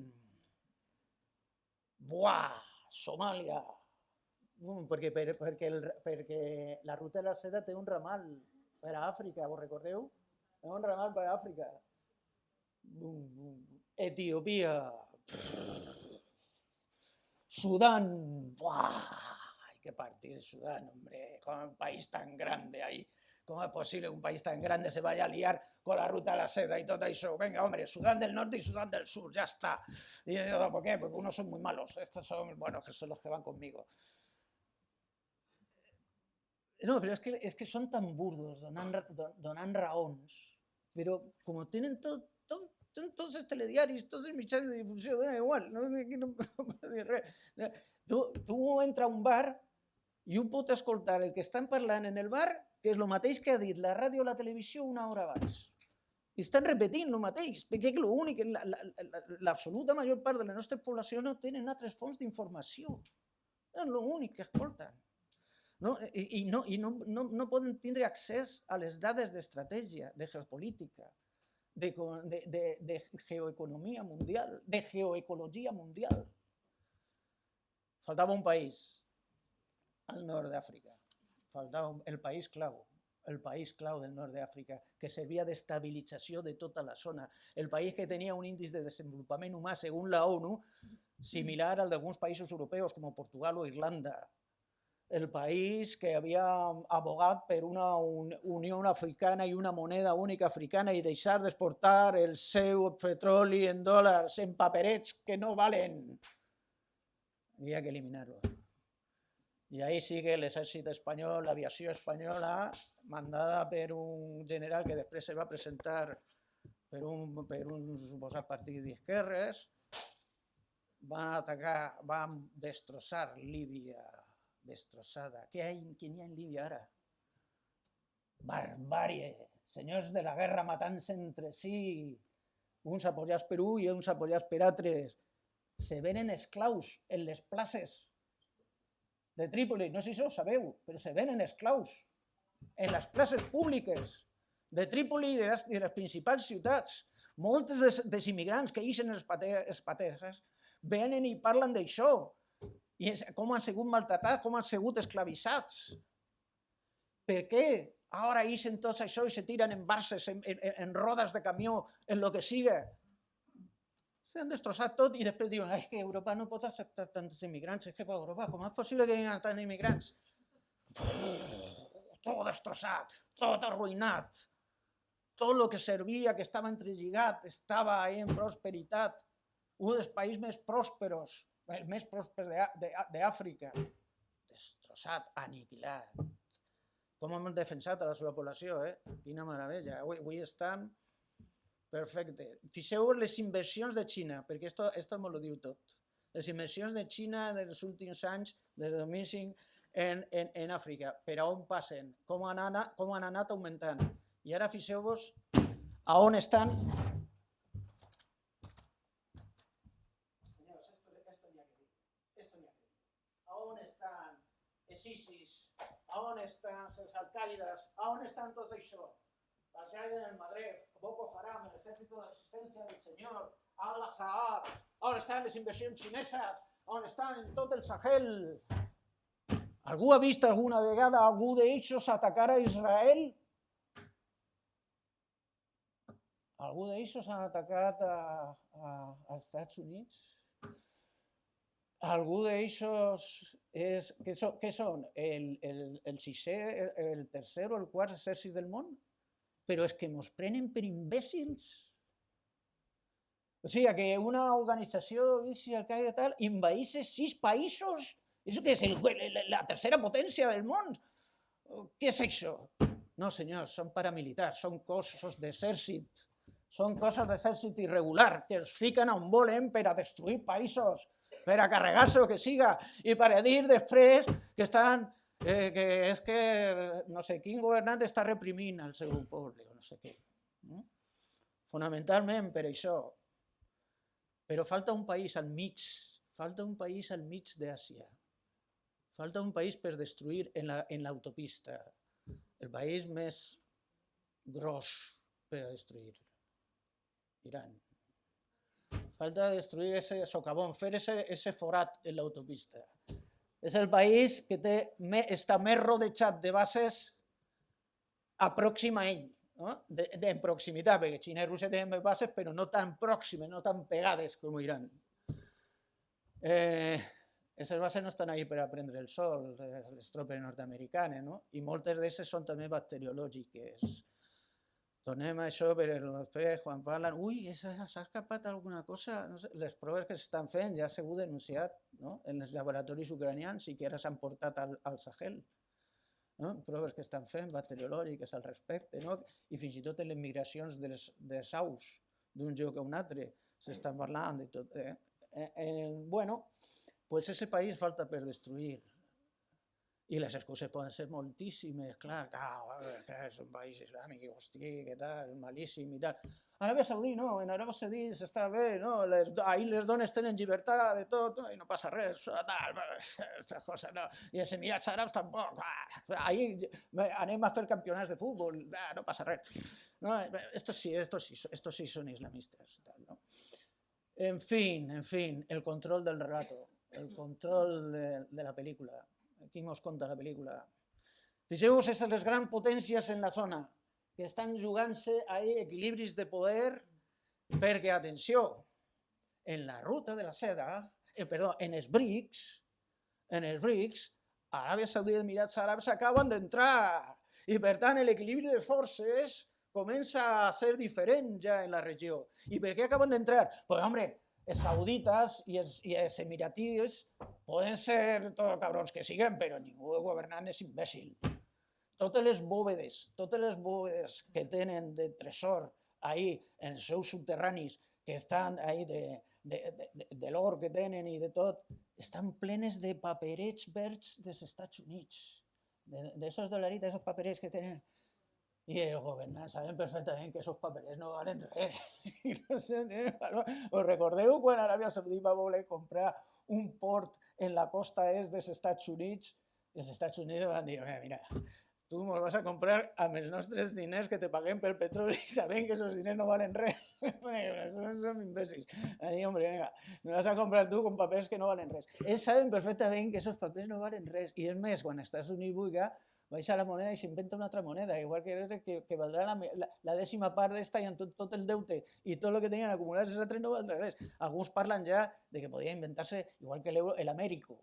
[SPEAKER 2] Somàlia, perquè la ruta de la seda té un ramal per a Àfrica, vos recordeu? Té un ramal per a Àfrica. Etiòpia, Sudán, hay que partir de Sudán, hombre, con un país tan grande ahí. ¿Cómo es posible que un país tan grande se vaya a liar con la ruta de la seda y todo eso? Venga, hombre, Sudán del Norte y Sudán del Sur, ya está. ¿Y por qué? Porque unos son muy malos, estos son buenos, que son los que van conmigo. No, pero es que son tan burdos, donant raons, però com tenen tots els telediaris, tots els mitjans de difusió, dona igual, no pot dir res. Tu entra a un bar i un pot escoltar el que estan parlant en el bar, que és el mateix que ha dit la ràdio o la televisió una hora abans. I estan repetint el mateix, perquè l'únic, l'absoluta major part de la nostra població no tenen altres fonts d'informació. És l'únic que escolten. I no poden tindre accés a les dades d'estratègia, de geopolítica, de geoeconomia mundial, de geoecologia mundial. Faltava un país al nord d'Àfrica, faltava el país clau del nord d'Àfrica, que servia d'estabilització de tota la zona, el país que tenia un índice de desenvolupament humà, segons la ONU, similar al d'alguns països europeus com Portugal o Irlanda, el país que havia abogat per una Unió Africana i una moneda única africana i deixar d'exportar el seu petroli en dòlars, en paperets que no valen. Havia que eliminar-lo. I ahí sigue l'exèrcit espanyol, l'aviació espanyola, mandada per un general que després se va presentar per un suposat partit d'esquerres, van atacar, van destrossar Líbia, destrossada. Què n'hi ha en Líbia ara? Barbàrie, senyors de la guerra matant-se entre si, uns apoyats per un i uns apoyats per altres. Se venen esclaus en les places de Trípoli, no sé si ho sabeu, però se venen esclaus en les places públiques de Trípoli i de les principals ciutats. Molts dels immigrants que ixen els paters venen i parlen d'això, i com han sigut maltratats, com han sigut esclavitzats. Per què ara ixen tots això i se tiren en barces, en rodes de camió, en lo que siga? S'han destrossat tot i després diuen que Europa no pot acceptar tants immigrants, és que per Europa com és possible que hi hagi tants immigrants? Tot destrossat, tot arruïnat, tot el que servia, que estava entrelligat, estava en prosperitat, un dels països més pròsperos d'Àfrica, destrossat, aniquilat. Com hem defensat a la seva població, quina meravella, avui estan perfecte. Fixeu les inversions de Xina, perquè esto me lo diu tot. Les inversions de Xina en els últims anys, des del 2005, en Àfrica, per a on passen, com han anat augmentant. I ara fixeu-vos a on estan. Senyors, esto n'hi ha que dir. A on estan els ISIS, a on estan els Al-Qaedas, a on estan tot això? Al-Qaeda en el Magreb, Boko Haram, el Ejército de Resistencia del Señor, Al-Assad, on estan les inversions xineses, on estan en tot el Sahel. Algú ha vist alguna vegada algú d'ells atacar a Israel? Algú d'ells ha atacat als Estats Units? Algú d'ells què són? El sisè, el tercer o el quart exèrcit del món? Però és que ens prenen per imbècils. O sigui, que una organització envaïssa 6 països, això que és la tercera potència del món. Què és això? No, senyors, són paramilitars, són cossos d'exèrcit, són cossos d'exèrcit irregular, que els fiquen on volen per a destruir països, per a carregar-se el que siga, i per a dir després que estan... que és que no sé quin governant està reprimint el seu poble, o no sé què. Fonamentalment per això. Però falta un país al mig d'Àsia. Falta un país per destruir en l'autopista. El país més gros per a destruir. Iran. Falta destruir ese socavón, fer ese forat en l'autopista. És el país que està més rodejat de bases a pròxim a ell, en proximitat, perquè Xina i Rússia tenen més bases, però no tan pròximes, no tan pegades com Iran. Aquestes bases no estan ahí per a prendre el sol, les tropes nord-americanes, i moltes d'aquestes són també bacteriològiques. Tornem a això, però després quan parlen, s'ha escapat alguna cosa, les proves que s'estan fent ja s'ha denunciat en els laboratoris ucranians i que ara s'han portat al Sahel. Proves que estan fent bacteriològiques al respecte, i fins i tot en les migracions de saus d'un lloc a un altre s'estan parlant de tot. Bueno, pues ese país falta per destruir. I les excuses poden ser moltíssimes, clar, és un país islàmic, hosti, què tal, malíssim i tal. Aràbia Saudí, no, en Aràbia Saudí s'està bé, no, ahir les dones tenen llibertat de tot, i no passa res, tal, aquestes coses, no. I els Emirats Àrabs tampoc, ahir anem a fer campionats de futbol, no passa res. Estos sí son islamistas. En fin, el control del relato, el control de la pel·lícula. Aquí ens conta la pel·lícula. Fixeu-vos, són les grans potències en la zona, que estan jugant-se a equilibris de poder, perquè, atenció, en la ruta de la seda, en els BRICS, Aràbia Saudita i Emirats Àrabs acaben d'entrar, i per tant l'equilibri de forces comença a ser diferent ja en la regió. I per què acaben d'entrar? Doncs, home, els saudites i els emiratis Poden ser tots cabrons que siguen, però ningú governant és imbècil. Totes les bóvedes que tenen de tresor ahí en els seus subterranis, que estan ahí de l'or que tenen i de tot, estan plenes de paperets verds dels Estats Units, d'esos dolaritos, d'esos paperets que tenen. I els governants saben perfectament que aquests paperets no valen res. Us recordeu quan Aràbia Saudita va voler comprar un port en la costa est dels Estats Units? Els Estats Units van dir, mira, tu ens vas a comprar amb els nostres diners que te paguem pel petroli sabent que aquests diners no valen res. Som imbècils. Dir, hombre, venga, me vas a comprar tu con papers que no valen res. Ells saben perfectament que aquests papers no valen res. I és més, quan els Estats Units vulga, baixa la moneda i s'inventa una altra moneda, igual que valdrà la dècima part d'esta i amb tot el deute i tot el que tenien acumulat, els altres no valdrà res. Alguns parlen ja de que podria inventar-se, igual que l'euro, l'Amèrico.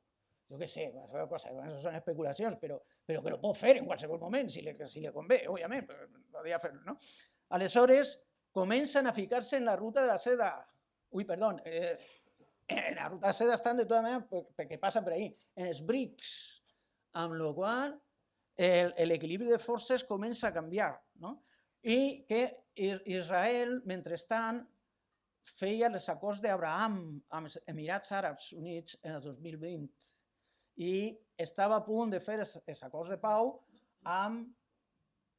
[SPEAKER 2] Jo què sé, això són especulacions, però que ho pot fer en qualsevol moment, si li convé, òbviament, podria fer-ho, no? Aleshores, comencen a ficar-se en la ruta de la seda. En la ruta de la seda estan de tota manera perquè passen per ahí, en els BRICS, amb la qual l'equilibri de forces comença a canviar, no? I que Israel, mentrestant, feia els acords d'Abraham amb els Emirats Àrabs Units en el 2020 i estava a punt de fer els acords de pau amb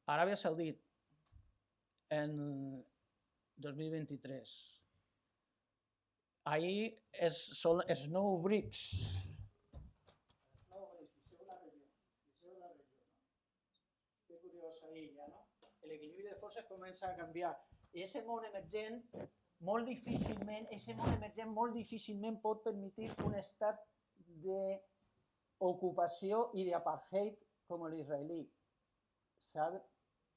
[SPEAKER 2] Aràbia Saudita en 2023. Ahí són els nou BRICS. L'equilibri de forces comença a canviar. I aquest món emergent molt difícilment pot permetre un estat d'ocupació i d'apartheid com l'israelí. Sap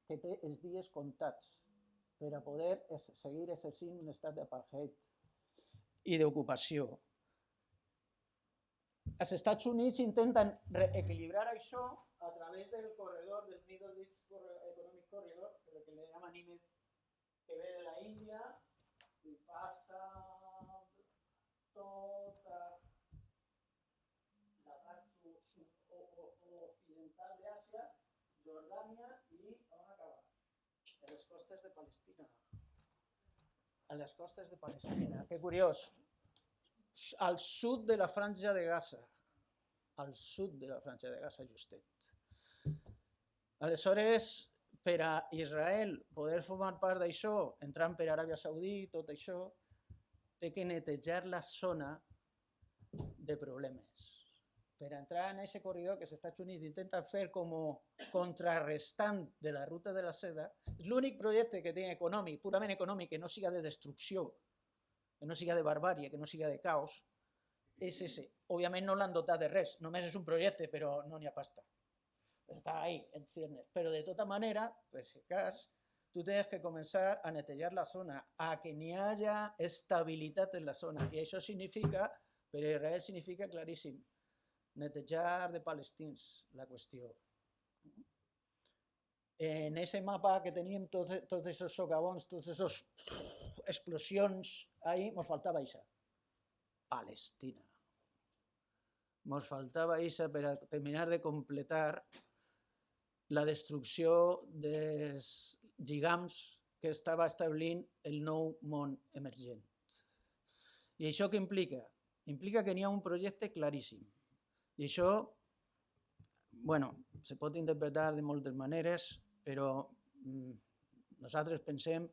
[SPEAKER 2] que té els dies comptats per a poder seguir exercint un estat d'apartheid i d'ocupació. Els Estats Units intenten reequilibrar això a través del corredor del Middle East Economic Corridor, que le llaman IMEC, que ve de la India i passa tota la part occidental d'Àsia, Jordània i on acaba? A les costes de Palestina. A les costes de Palestina. Que curiós. Al sud de la franja de Gaza. Al sud de la franja de Gaza, justet. Aleshores, per a Israel poder formar part d'això, entrant per Aràbia Saudita, tot això, té que netejar la zona de problemes. Per entrar en aquest corredor que els Estats Units intenten fer com a contrarrestant de la ruta de la seda, és l'únic projecte que té econòmic, purament econòmic, que no siga de destrucció, que no siga de barbàrie, que no siga de caos, és ese. Òbviament no l'han dotat de res, només és un projecte, però no n'hi ha pasta. Està ahí, en ciernes. Però de tota manera, per si cas, tu tens que començar a netejar la zona, a que n'hi hagi estabilitat en la zona. I això significa, per a Israel significa claríssim, netejar de palestins la qüestió. En aquest mapa que teníem tots aquests socavons, totes aquestes explosions, ahí ens faltava això. Palestina. Ens faltava això per a terminar de completar la destrucció dels lligams que estava establint el nou món emergent. I això què implica? Implica que n'hi ha un projecte claríssim. I això, se pot interpretar de moltes maneres, però nosaltres pensem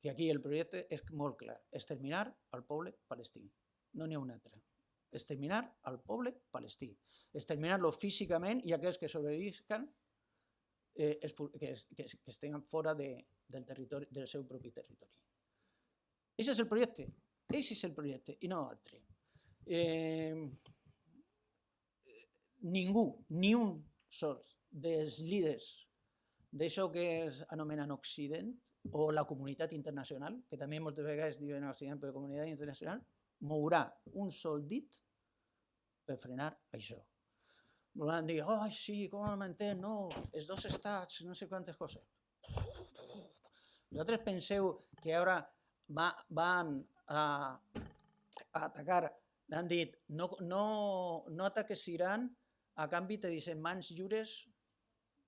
[SPEAKER 2] que aquí el projecte és molt clar. Exterminar el poble palestí. No n'hi ha un altre. Exterminar el poble palestí. Exterminar-lo físicament i aquells que sobrevisquen que estiguin fora del seu propi territori. Aquest és el projecte. Aquest és el projecte i no altre. Ningú, ni un sol dels líders d'això que es anomenen Occident o la comunitat internacional, que també moltes vegades diuen Occident per comunitat internacional, mourà un sol dit per frenar això. Volen dir, sí, com ho m'entén? No, els dos estats, no sé quantes coses. Vosaltres penseu que ara van a atacar han dit no ataques Iran, a canvi te deixen mans lliures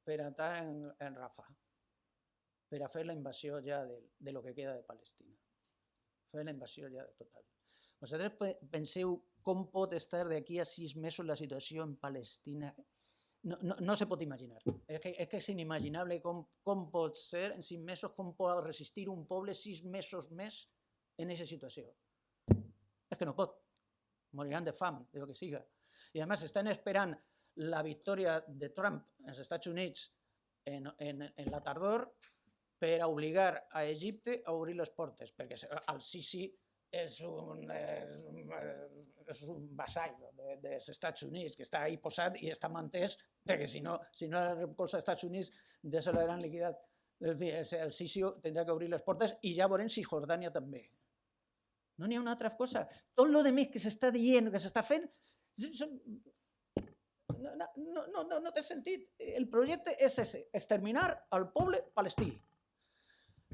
[SPEAKER 2] per entrar en Rafah, per a fer la invasió ja de lo que queda de Palestina. Fer la invasió ja total. Vosaltres penseu com pot estar d'aquí a 6 mesos la situació en Palestina? No se pot imaginar. És que és inimaginable com pot ser en 6 mesos, com pot resistir un poble 6 mesos més en aquesta situació. És que no pot. Moriran de fam, de lo que siga. I a més estan esperant la victòria de Trump als Estats Units en la tardor per a obligar a Egipte a obrir les portes, perquè el Sisi és un vassall dels Estats Units que està ahí posat i està mantès perquè si no recolza als Estats Units ja se l'hauran liquidat. El Sisi tindrà que obrir les portes i ja veurem si Jordània també. No n'hi ha una altra cosa. Tot el que que s'està dient, que s'està fent, no té sentit. El projecte és ese, exterminar el poble palestí.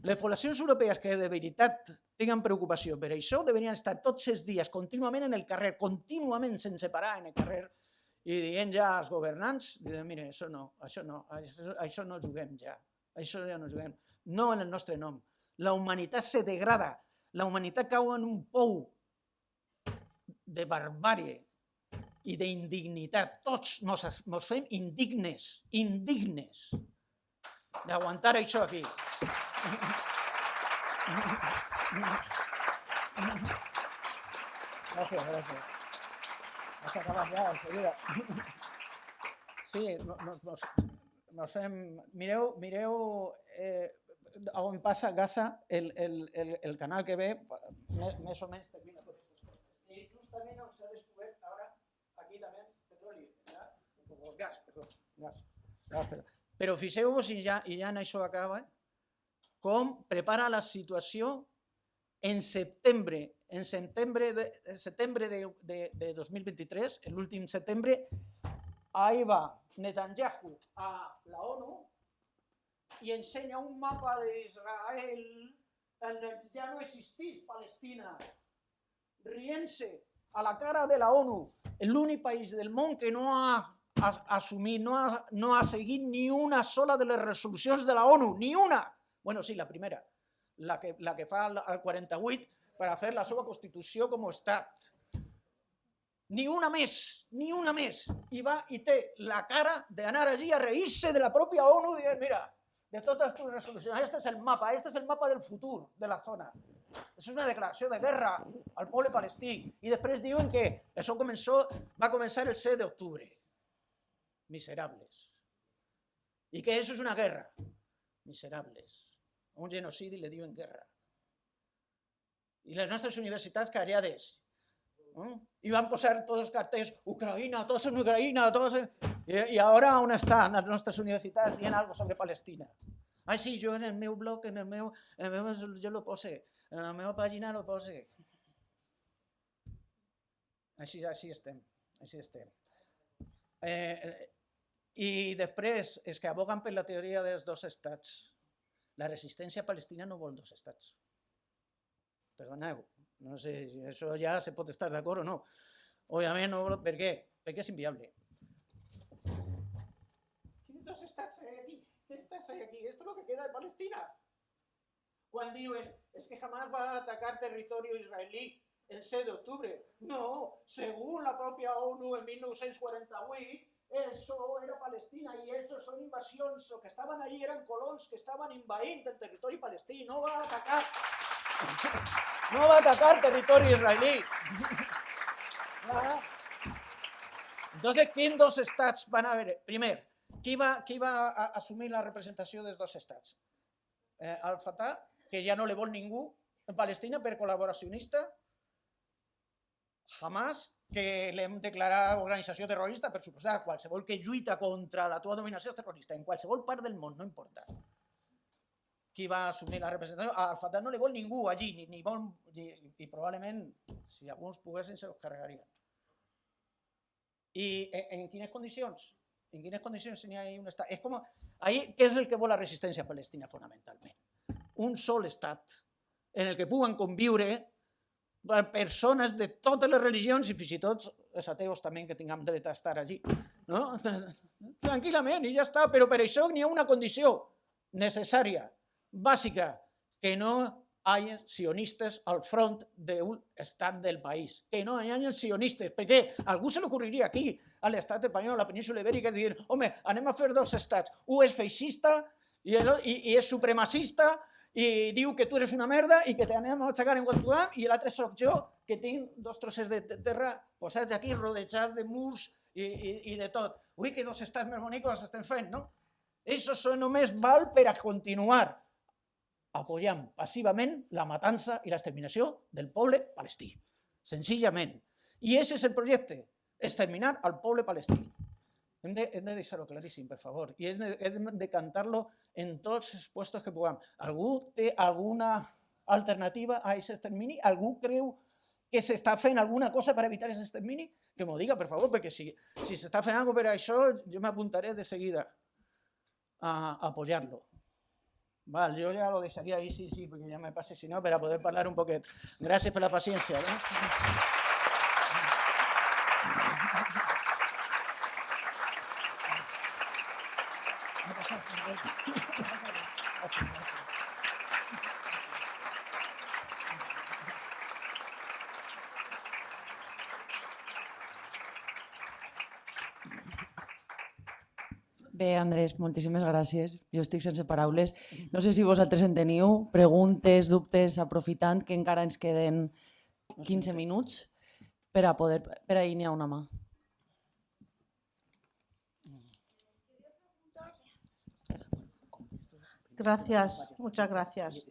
[SPEAKER 2] Les poblacions europees que de veritat tinguen preocupació per això deurien estar tots els dies contínuament en el carrer, contínuament sense parar en el carrer i dient ja als governants, mire, això no juguem ja, això ja no juguem, no en el nostre nom. La humanitat se degrada, la humanitat cau en un pou de barbàrie i d'indignitat. Tots ens fem indignes d'aguantar això aquí. Gràcies. Has acabat ja, enseguida. Sí, nos fem... Mireu on passa Gaza, el canal que ve, més o menys termina tot aquestes coses. I justament on s'ha descobert ara, aquí també, petroli, gas. Però fixeu-vos, i ja en això acaba, com prepara la situació en setembre de 2023, l'últim setembre, ahí va Netanyahu a la ONU i ensenya un mapa d'Israel en el que ja no existís Palestina, rient-se a la cara de la ONU, l'únic país del món que no ha assumit, no ha seguit ni una sola de les resolucions de la ONU, ni una. Bueno, sí, la primera, la que fa el 48 per a fer la seva Constitució com a estat. Ni una més. I va i té la cara d'anar allí a reir-se de la pròpia ONU i dir, mira, de totes les resolucions, este és el mapa del futur de la zona. És una declaració de guerra al poble palestí. I després diuen que això va començar el 7 d'octubre. Miserables. I que això és una guerra. Miserables. A un genocidi li diuen guerra. I les nostres universitats callades. I van posar tots els cartells, Ucraïna, tots en Ucraïna, tots en... I ara on estan les nostres universitats dient alguna cosa sobre Palestina? Ah, sí, jo en el meu blog, jo lo pose, en la meva pàgina lo pose. Així estem. I després és que aboguen per la teoria dels dos estats. La resistència palestina no vol dos estats. Perdoneu, no sé si això ja se pot estar d'acord o no. Òbviament no, per què? Perquè és inviable. Quins dos estats hay aquí? ¿Qué estats hay aquí? Esto es lo que queda de Palestina. Quan diuen, es que jamás va a atacar territorio israelí el 7 d'octubre. No, según la propia ONU en 1948, eso era Palestina y eso son invasions. Los que estaban allí eran colons que estaban invadint el territori palestí. No va a atacar territori israelí. Entonces, quins dos estats van a haver? Primer, qui va assumir la representació dels dos estats? Al-Fatah, que ja no li vol ningú en Palestina per col·laboracionista. Hamas, que l'hem declarat organització terrorista, per suposar, qualsevol que lluita contra la tua dominació és terrorista, en qualsevol part del món, no importa. Qui va assumir la representació? Al-Fatah no li vol ningú allí, i probablement, si alguns poguessin, se los carregarien. I en quines condicions? En quines condicions n'hi ha un estat? És com, què és el que vol la resistència palestina fonamentalment? Un sol estat en el que puguen conviure persones de totes les religions i fins i tot els ateus també que tinguem dret a estar allí. No? Tranquil·lament, i ja està, però per això n'hi ha una condició necessària, bàsica, que no hi hagi sionistes al front d'un estat del país, que no hi hagi sionistes, perquè a algú se li ocorreria aquí, a l'estat espanyol, a la península ibèrica, dir, home, anem a fer dos estats, un és feixista i és supremacista, i diu que tu eres una merda i que t'anem a aixecar en quant podem, i l'altre soc jo, que tinc dos trossers de terra posats aquí, rodejats de murs i de tot. Ui, que dos estats més bonics estem fent, no? Això només val per a continuar apoyant passivament la matança i l'exterminació del poble palestí. Senzillament. I aquest és el projecte, exterminar al poble palestí. Hem de deixar-ho claríssim, per favor, i hem de cantar-lo en tots els puestos que puguem. Algú té alguna alternativa a aquest extermini? Algú creu que s'està fent alguna cosa per evitar aquest extermini? Que m'ho diga, per favor, perquè si s'està fent alguna cosa per això, jo m'apuntaré de seguida a apoyar-lo. Val, jo ja lo deixaria ahí, sí, perquè ja me passe, si no, per a poder parlar un poquet. Gràcies per la paciència.
[SPEAKER 1] Bé, Andrés, moltíssimes gràcies. Jo estic sense paraules. No sé si vosaltres en teniu preguntes, dubtes, aprofitant que encara ens queden 15 minuts per a poder... Per ahí n'hi ha una mà.
[SPEAKER 3] Gracias, muchas gracias.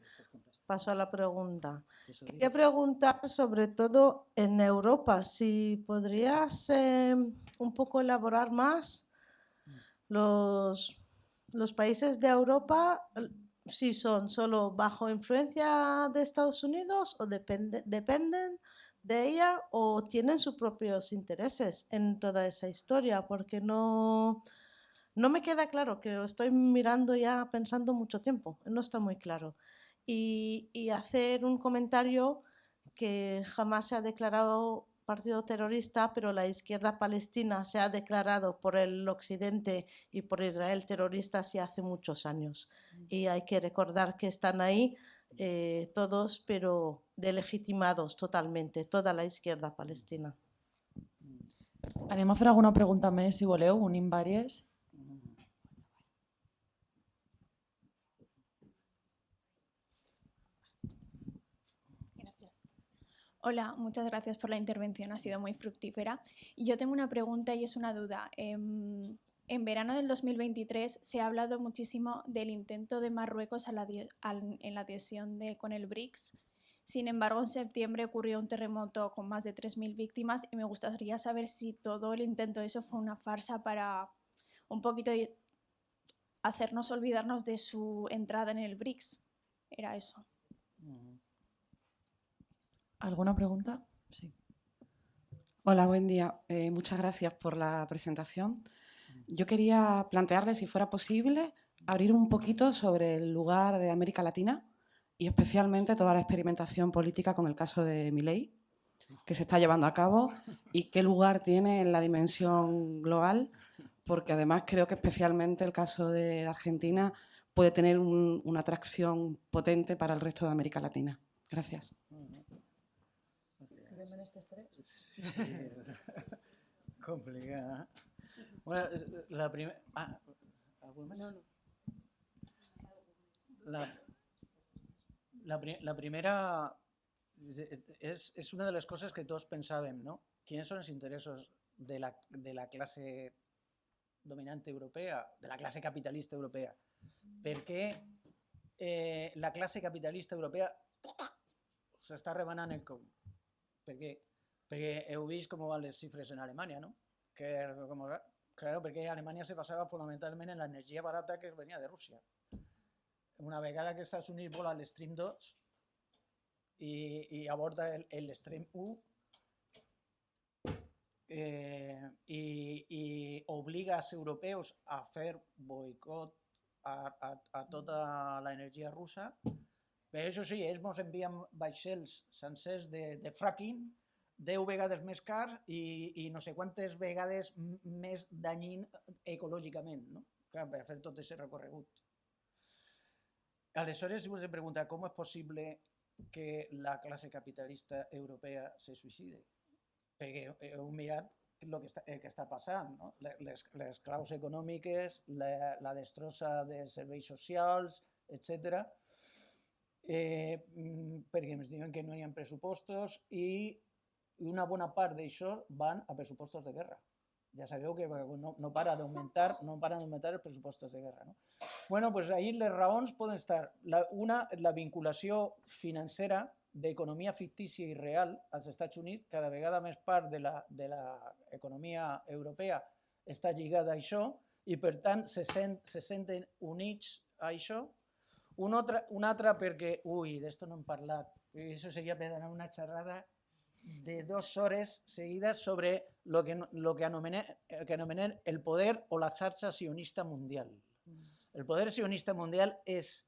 [SPEAKER 3] Paso a la pregunta. Quería preguntar sobre todo en Europa, si podrías un poco elaborar más los países de Europa, si son solo bajo influencia de Estados Unidos o dependen de ella o tienen sus propios intereses en toda esa historia, porque no me queda claro, que lo estoy mirando ya pensando mucho tiempo, no está muy claro. Y hacer un comentario que jamás se ha declarado partido terrorista, pero la izquierda palestina se ha declarado por el occidente y por Israel terroristas ya hace muchos años. Y hay que recordar que están ahí todos, pero delegitimados totalmente, toda la izquierda palestina.
[SPEAKER 1] Anem a fer alguna pregunta més, si voleu, unim vàries.
[SPEAKER 4] Hola, muchas gracias por la intervención, ha sido muy fructífera. Y yo tengo una pregunta y es una duda. En verano del 2023 se ha hablado muchísimo del intento de Marruecos en la adhesión con el BRICS. Sin embargo, en septiembre ocurrió un terremoto con más de 3.000 víctimas y me gustaría saber si todo el intento de eso fue una farsa para un poquito hacernos olvidarnos de su entrada en el BRICS. Era eso.
[SPEAKER 1] ¿Alguna pregunta? Sí.
[SPEAKER 5] Hola, buen día. Muchas gracias por la presentación. Yo quería plantearle, si fuera posible, abrir un poquito sobre el lugar de América Latina y especialmente toda la experimentación política con el caso de Milei, que se está llevando a cabo, y qué lugar tiene en la dimensión global, porque además creo que especialmente el caso de Argentina puede tener una atracción potente para el resto de América Latina. Gracias.
[SPEAKER 2] Complicada. Bueno, la primera... ¿algú més? No. La primera és una de les coses que tots pensàvem, no? Quins són els interessos de la classe dominant europea, de la classe capitalista europea? Per què la classe capitalista europea s'està rebanant el com? Per què? Perquè heu vist com van les xifres en Alemanya, no? Claro, perquè Alemanya se basava fonamentalment en l'energia barata que venia de Rússia. Una vegada que els Estats Units vola l'Stream 2 i aborda l'Stream 1 i obliga als europeus a fer boicot a tota l'energia russa, Però això sí, ells ens envien vaixells sencers de fracking 10 vegades més cars i no sé quantes vegades més danyint ecològicament, no? Clar, per fer tot aquest recorregut. Aleshores, si us he preguntat com és possible que la classe capitalista europea se suïcide? Perquè heu mirat el que està passant, no? Les claus econòmiques, la destrossa de serveis socials, etc. Perquè ens diuen que no hi ha pressupostos i una bona part d'això van a pressupostos de guerra. Ja sabeu que no para d'augmentar els pressupostos de guerra. No? Bueno, pues ahí les raons poden estar. La vinculació financera d'economia fictícia i real als Estats Units, cada vegada més part de l'economia europea està lligada a això i per tant se senten units a això. Un altre perquè, d'això no hem parlat, això seria per donar una xerrada de 2 hores seguides sobre lo que anomenem el poder o la xarxa sionista mundial. El poder sionista mundial és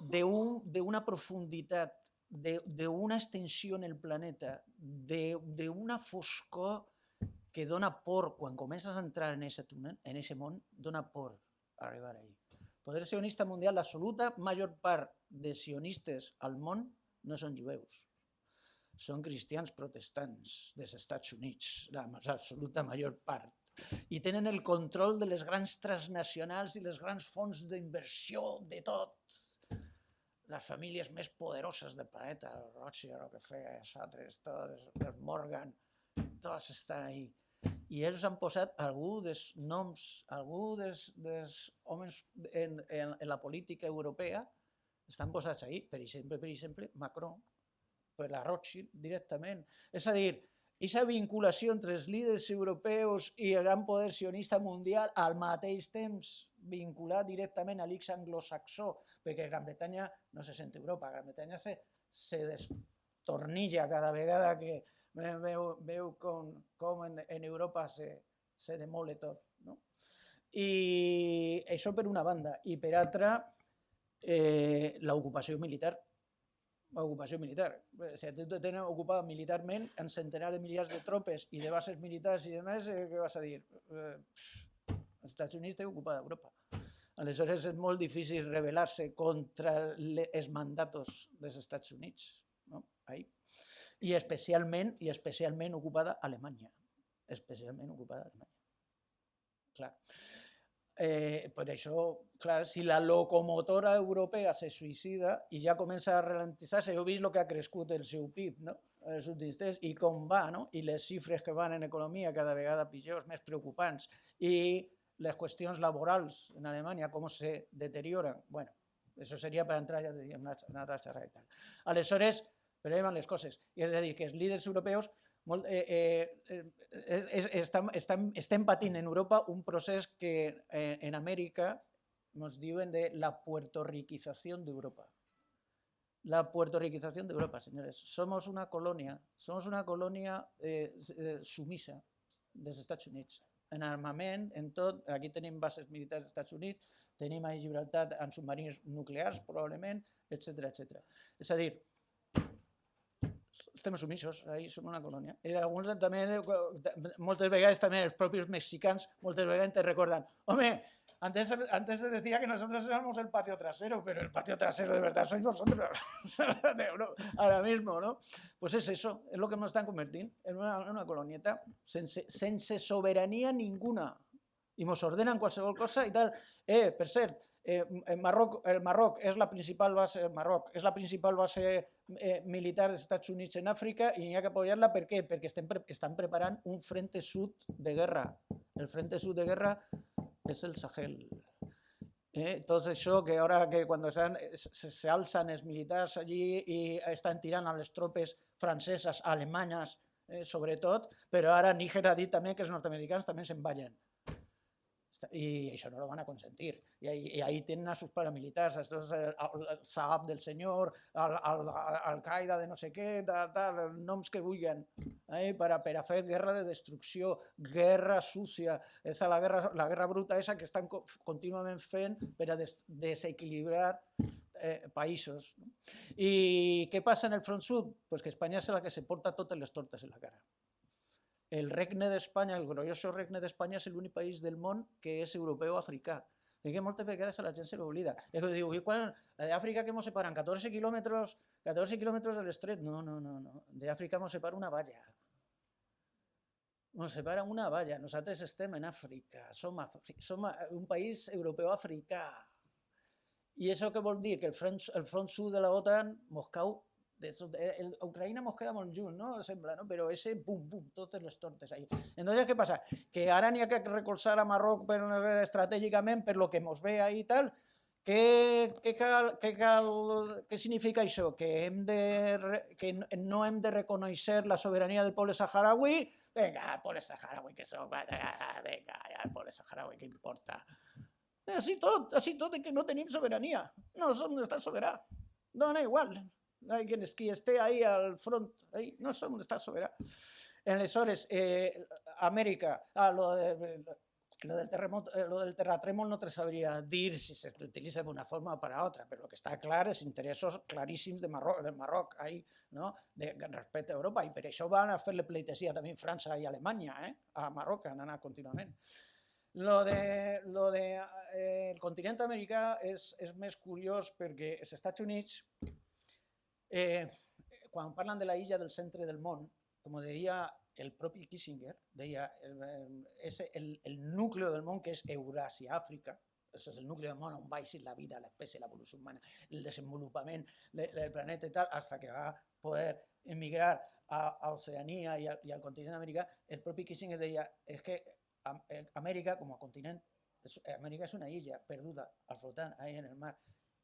[SPEAKER 2] d'una profunditat, d'una extensió en el planeta, d'una foscor que dona por, quan comences a entrar en aquest túnel, en aquest món, dona por arribar allà. El poder sionista mundial, l'absoluta major part de sionistes al món no són jueus. Són cristians protestants dels Estats Units, l'absoluta major part. I tenen el control de les grans transnacionals i les grans fons d'inversió de tot. Les famílies més poderoses del planeta, el Rothschild, Rockefeller, els altres, els Morgan, tots estan ahí. I ells han posat algú dels noms, algú dels homes en la política europea, estan posats ahí, per exemple, Macron, per la Rothschild directament. És a dir, aquesta vinculació entre els líders europeus i el gran poder sionista mundial al mateix temps vinculat directament a l'Ix anglosaxó, perquè Gran Bretanya no se sent Europa, Gran Bretanya se destornilla cada vegada que veu com en Europa se demole tot. I això per una banda. I per altra, l'ocupació militar. L'ocupació militar. Si tu te tenen ocupat militarment en centenars de milers de tropes i de bases militars i demés, què vas a dir? Els Estats Units tenen ocupada Europa. Aleshores és molt difícil rebel·lar-se contra els mandatos dels Estats Units. I especialment ocupada Alemanya. Especialment ocupada Alemanya. Clar. Per això, clar, si la locomotora europea se suïcida i ja comença a ralentitzar-se, heu vist el que ha crescut el seu PIB, no? Els últims temps, i com va, no? I les xifres que van en economia cada vegada pitjors, més preocupants, i les qüestions laborals en Alemanya, com se deterioren. Bueno, això seria per entrar ja en una altra xerrada i tal. Aleshores, però van les coses. És a dir, que els líders europeus estem patint en Europa un procés que en Amèrica ens diuen de la puertorriquización de Europa. La puertorriquización de Europa, señores. Somos una colonia sumisa dels Estats Units. En armament, en tot, aquí tenim bases militars dels Estats Units, tenim a Gibraltar en submarins nuclears, probablement, etc. És a dir, estem sumisos, ahí som una colònia. I alguns també, moltes vegades també els propis mexicans, moltes vegades te recordan, home, antes se decía que nosotros éramos el patio trasero, pero el patio trasero de verdad sois vosotros, ahora mismo, ¿no? Pues es eso, es lo que nos están convirtiendo en una colonieta sense soberanía ninguna. I ens ordenen qualsevol cosa i tal. Per cert, el Marroc és la principal base militar dels Estats Units en Àfrica i n'hi ha que apoyar-la. Per què? Perquè estan preparant un frente sud de guerra. El frente sud de guerra és el Sahel. Tot això que ara quan s'alcen els militars allí i estan tirant a les tropes franceses, alemanyes, sobretot, però ara Níger ha dit també que els nord-americans també se'n ballen. Y eso no lo van a consentir. Y ahí tienen a sus paramilitares, el Saab del Señor, Al-Qaeda de no sé què, els noms que vulguin, per a fer guerra de destrucció, guerra sucia, la guerra bruta esa que estan contínuament fent per a desequilibrar països. No? I què passa en el front sud? Pues que Espanya és la que se porta totes les tortes en la cara. El regne d'Espanya, el glorioso regne d'Espanya, és l'únic país del món que és europeu o africà. I que moltes vegades a la gent se l'oblida. És que diu, d'Àfrica que ens separen 14 quilòmetres de l'estret. No. D'Àfrica ens separa una valla. Ens separa una valla. Nosaltres estem en Àfrica. Som un país europeu-africà. I això què vol dir? Que el front sud de la OTAN mos cau. Ucraïna mos queda molt junt, no? Sembla, no? Però ese, bum, totes les tortes ahí. Entonces, què passa? Que ara n'hi ha que recolzar a Marroc estratègicament per lo que mos ve ahí i tal. Què significa això? Que no hem de reconèixer la sobirania del poble saharaui? Vinga, el poble saharaui, que som... Vinga, el poble saharaui, què importa? Així tot, que no tenim sobirania. No som un estat soberà. Dona igual. Qui esté ahí al front, ahí, no som un estat soberà. Aleshores, Amèrica, lo del terratrèmol no te sabria dir si s'utilitza d'una forma o per altra, però el que està clar és interessos claríssims del Marroc ahí, no? Respecte a Europa, i per això van a fer-li pleitesia també França i Alemanya, a Marroc, han anat contínuament. El continent americà és més curiós perquè els Estats Units, quan parlen de la illa del centre del món, com deia el propi Kissinger, deia el núcleo del món que és Euràsia, Àfrica, això és el nucli del món on va eixir la vida, l'espècie, l'evolució humana, el desenvolupament del planeta i tal, fins que va poder emigrar a Oceania i al continent americà. El propi Kissinger deia que Amèrica com a continent, Amèrica és una illa perduda, al flotant, ahí en el mar,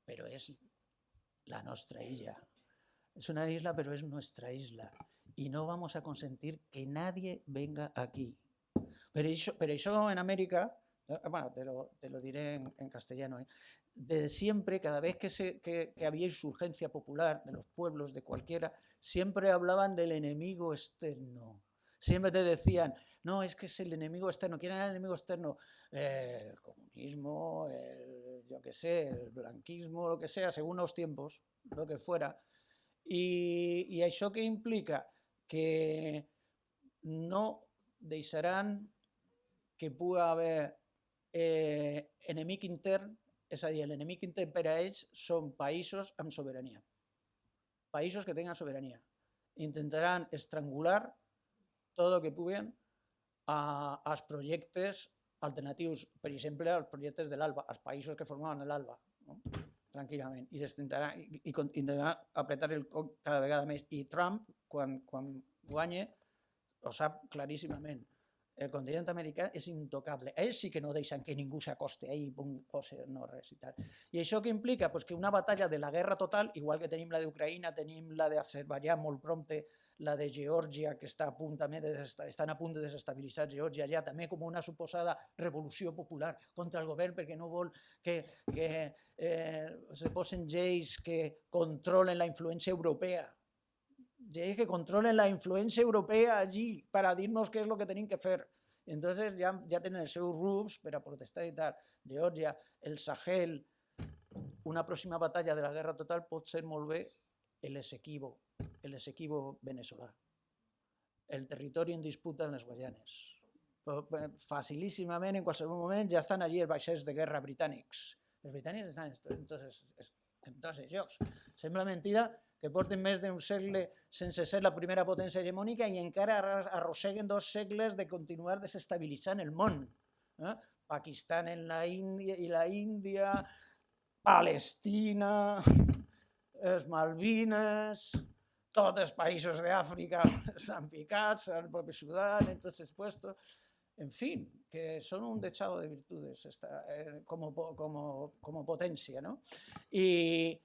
[SPEAKER 2] però és la nostra illa. Es una isla, pero es nuestra isla. Y no vamos a consentir que nadie venga aquí. Pero eso en América, bueno, te lo diré en castellano, de siempre, cada vez que había insurgencia popular de los pueblos, de cualquiera, siempre hablaban del enemigo externo. Siempre te decían, no, es que es el enemigo externo. ¿Quién era el enemigo externo? El comunismo, yo qué sé, el blanquismo, lo que sea, según los tiempos, lo que fuera. I això què implica? Que no deixaran que pugui haver enemic intern, és a dir, l'enemic intern per a ells són països amb sobirania. Països que tenen sobirania. Intentaran estrangular tot el que puguen als projectes alternatius, per exemple, als projectes de l'ALBA, als països que formaven l'ALBA, no? Tranquil·lament, i intentaran apretar el coc cada vegada més. I Trump, quan guanya, ho sap claríssimament. El continent americà és intocable. Ells sí que no deixen que ningú s'acosti i posi no res i tal. I això què implica? Pues que una batalla de la guerra total, igual que tenim la d'Ucraïna, tenim la d'Azerbaiyán molt prompte, la de Geòrgia, que estan a punt de desestabilitzar Geòrgia ja, també com una suposada revolució popular contra el govern perquè no vol que se posen lleis que controlen la influència europea. Lleis que controlen la influència europea allí per a dir-nos què és el que tenim que fer. Entonces ja tenen els seus grups per a protestar i tal. Geòrgia, el Sahel, una pròxima batalla de la guerra total pot ser molt bé l'Essequibo venezolà. El territori en disputa en les Guayanes. Facilíssimament, en qualsevol moment, ja estan allí els vaixells de guerra britànics. Els britànics estan en tots els llocs. Sembla mentida que porten més d'un segle sense ser la primera potència hegemònica i encara arrosseguen 2 segles de continuar desestabilitzant el món. Pakistan i la Índia, Palestina, els Malvines, tots els països d'Àfrica estan ficats, el propi Sudan, en tots els puestos. En fi, que són un dechado de virtudes com a potència, no? I,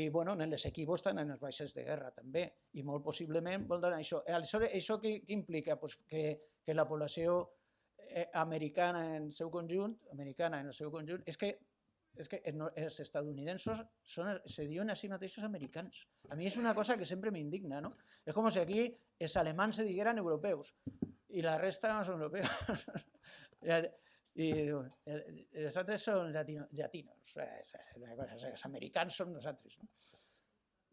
[SPEAKER 2] bueno, en l'Essequibo estan en els vaixells de guerra, també, i molt possiblement voldran això. Aleshores, això què implica? Que la població americana en el seu conjunt, és que els estadounidensos se diuen a si mateixos americans. A mi és una cosa que sempre m'indigna, no? És com si aquí els alemans se digueren europeus i la resta no són europeus. I diuen, els altres són llatinos, els americans som nosaltres. No?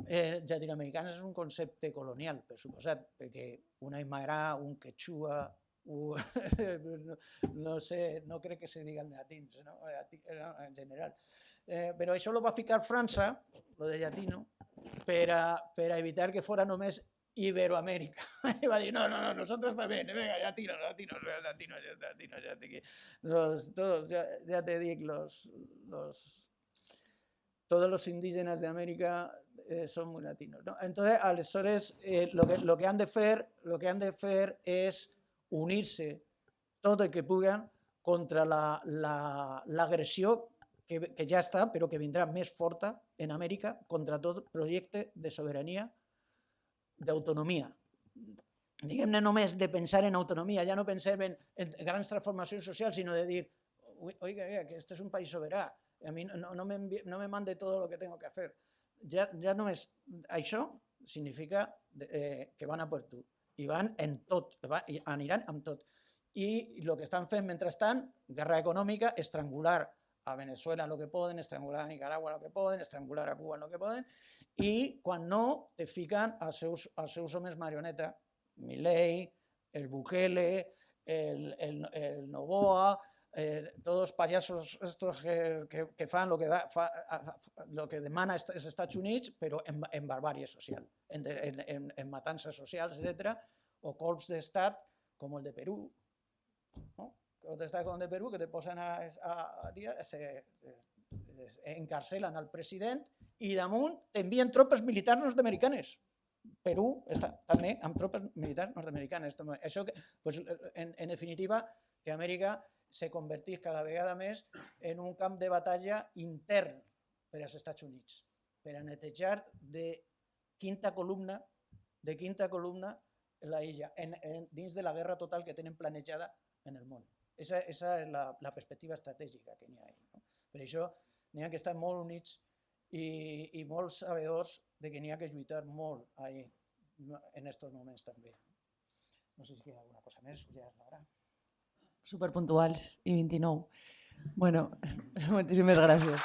[SPEAKER 2] Llatinoamericans és un concepte colonial, per suposat, perquè un aymara, un quechua, no sé, no crec que se diguen llatins, no? En general. Però això ho va ficar França, lo de llatino, per a evitar que fora només Iberoamérica. Y va a decir, no, nosotros también, venga, latinos. Todos, ya te digo, todos los indígenas de América son muy latinos, ¿no? Entonces, aleshores, lo que han de fer es unir-se tot el que puguen contra l'agressió que ja està, però que vindrà més forta en Amèrica contra tot projecte de sobirania, d'autonomia. Diguem-ne només de pensar en autonomia, ja no pensem en grans transformacions socials, sinó de dir, oiga, que este es un país soberà, a mi no me mande todo lo que tengo que hacer. Ja només això significa que van a per tu, i van en tot, aniran amb tot. I el que estan fent mentrestant, guerra econòmica, estrangular a Venezuela lo que poden, estrangular a Nicaragua lo que poden, estrangular a Cuba lo que poden, i quan no, te fiquen als seus homes marioneta, Milei, el Bukele, el Noboa, tots els payasos estos que fan lo que demana els Estats Units, però en barbàrie social, en matances socials, etc. O colps d'estat com el de Perú, colps d'estat com el de Perú, que te posen encarcelen al president i damunt t'envien tropes militars nord-americanes. Perú està també amb tropes militars nord-americanes. Això, en definitiva, que Amèrica se convertís cada vegada més en un camp de batalla intern per als Estats Units, per a netejar de quinta columna la illa, dins de la guerra total que tenen planejada en el món. Esa és la perspectiva estratègica que n'hi ha. Per això n'hi ha que estar molt units i molt sabedors que n'hi ha que lluitar molt en aquests moments també. No sé si queda alguna cosa més, ja és l'hora.
[SPEAKER 1] Superpuntuals i 29. Bueno, moltíssimes gràcies.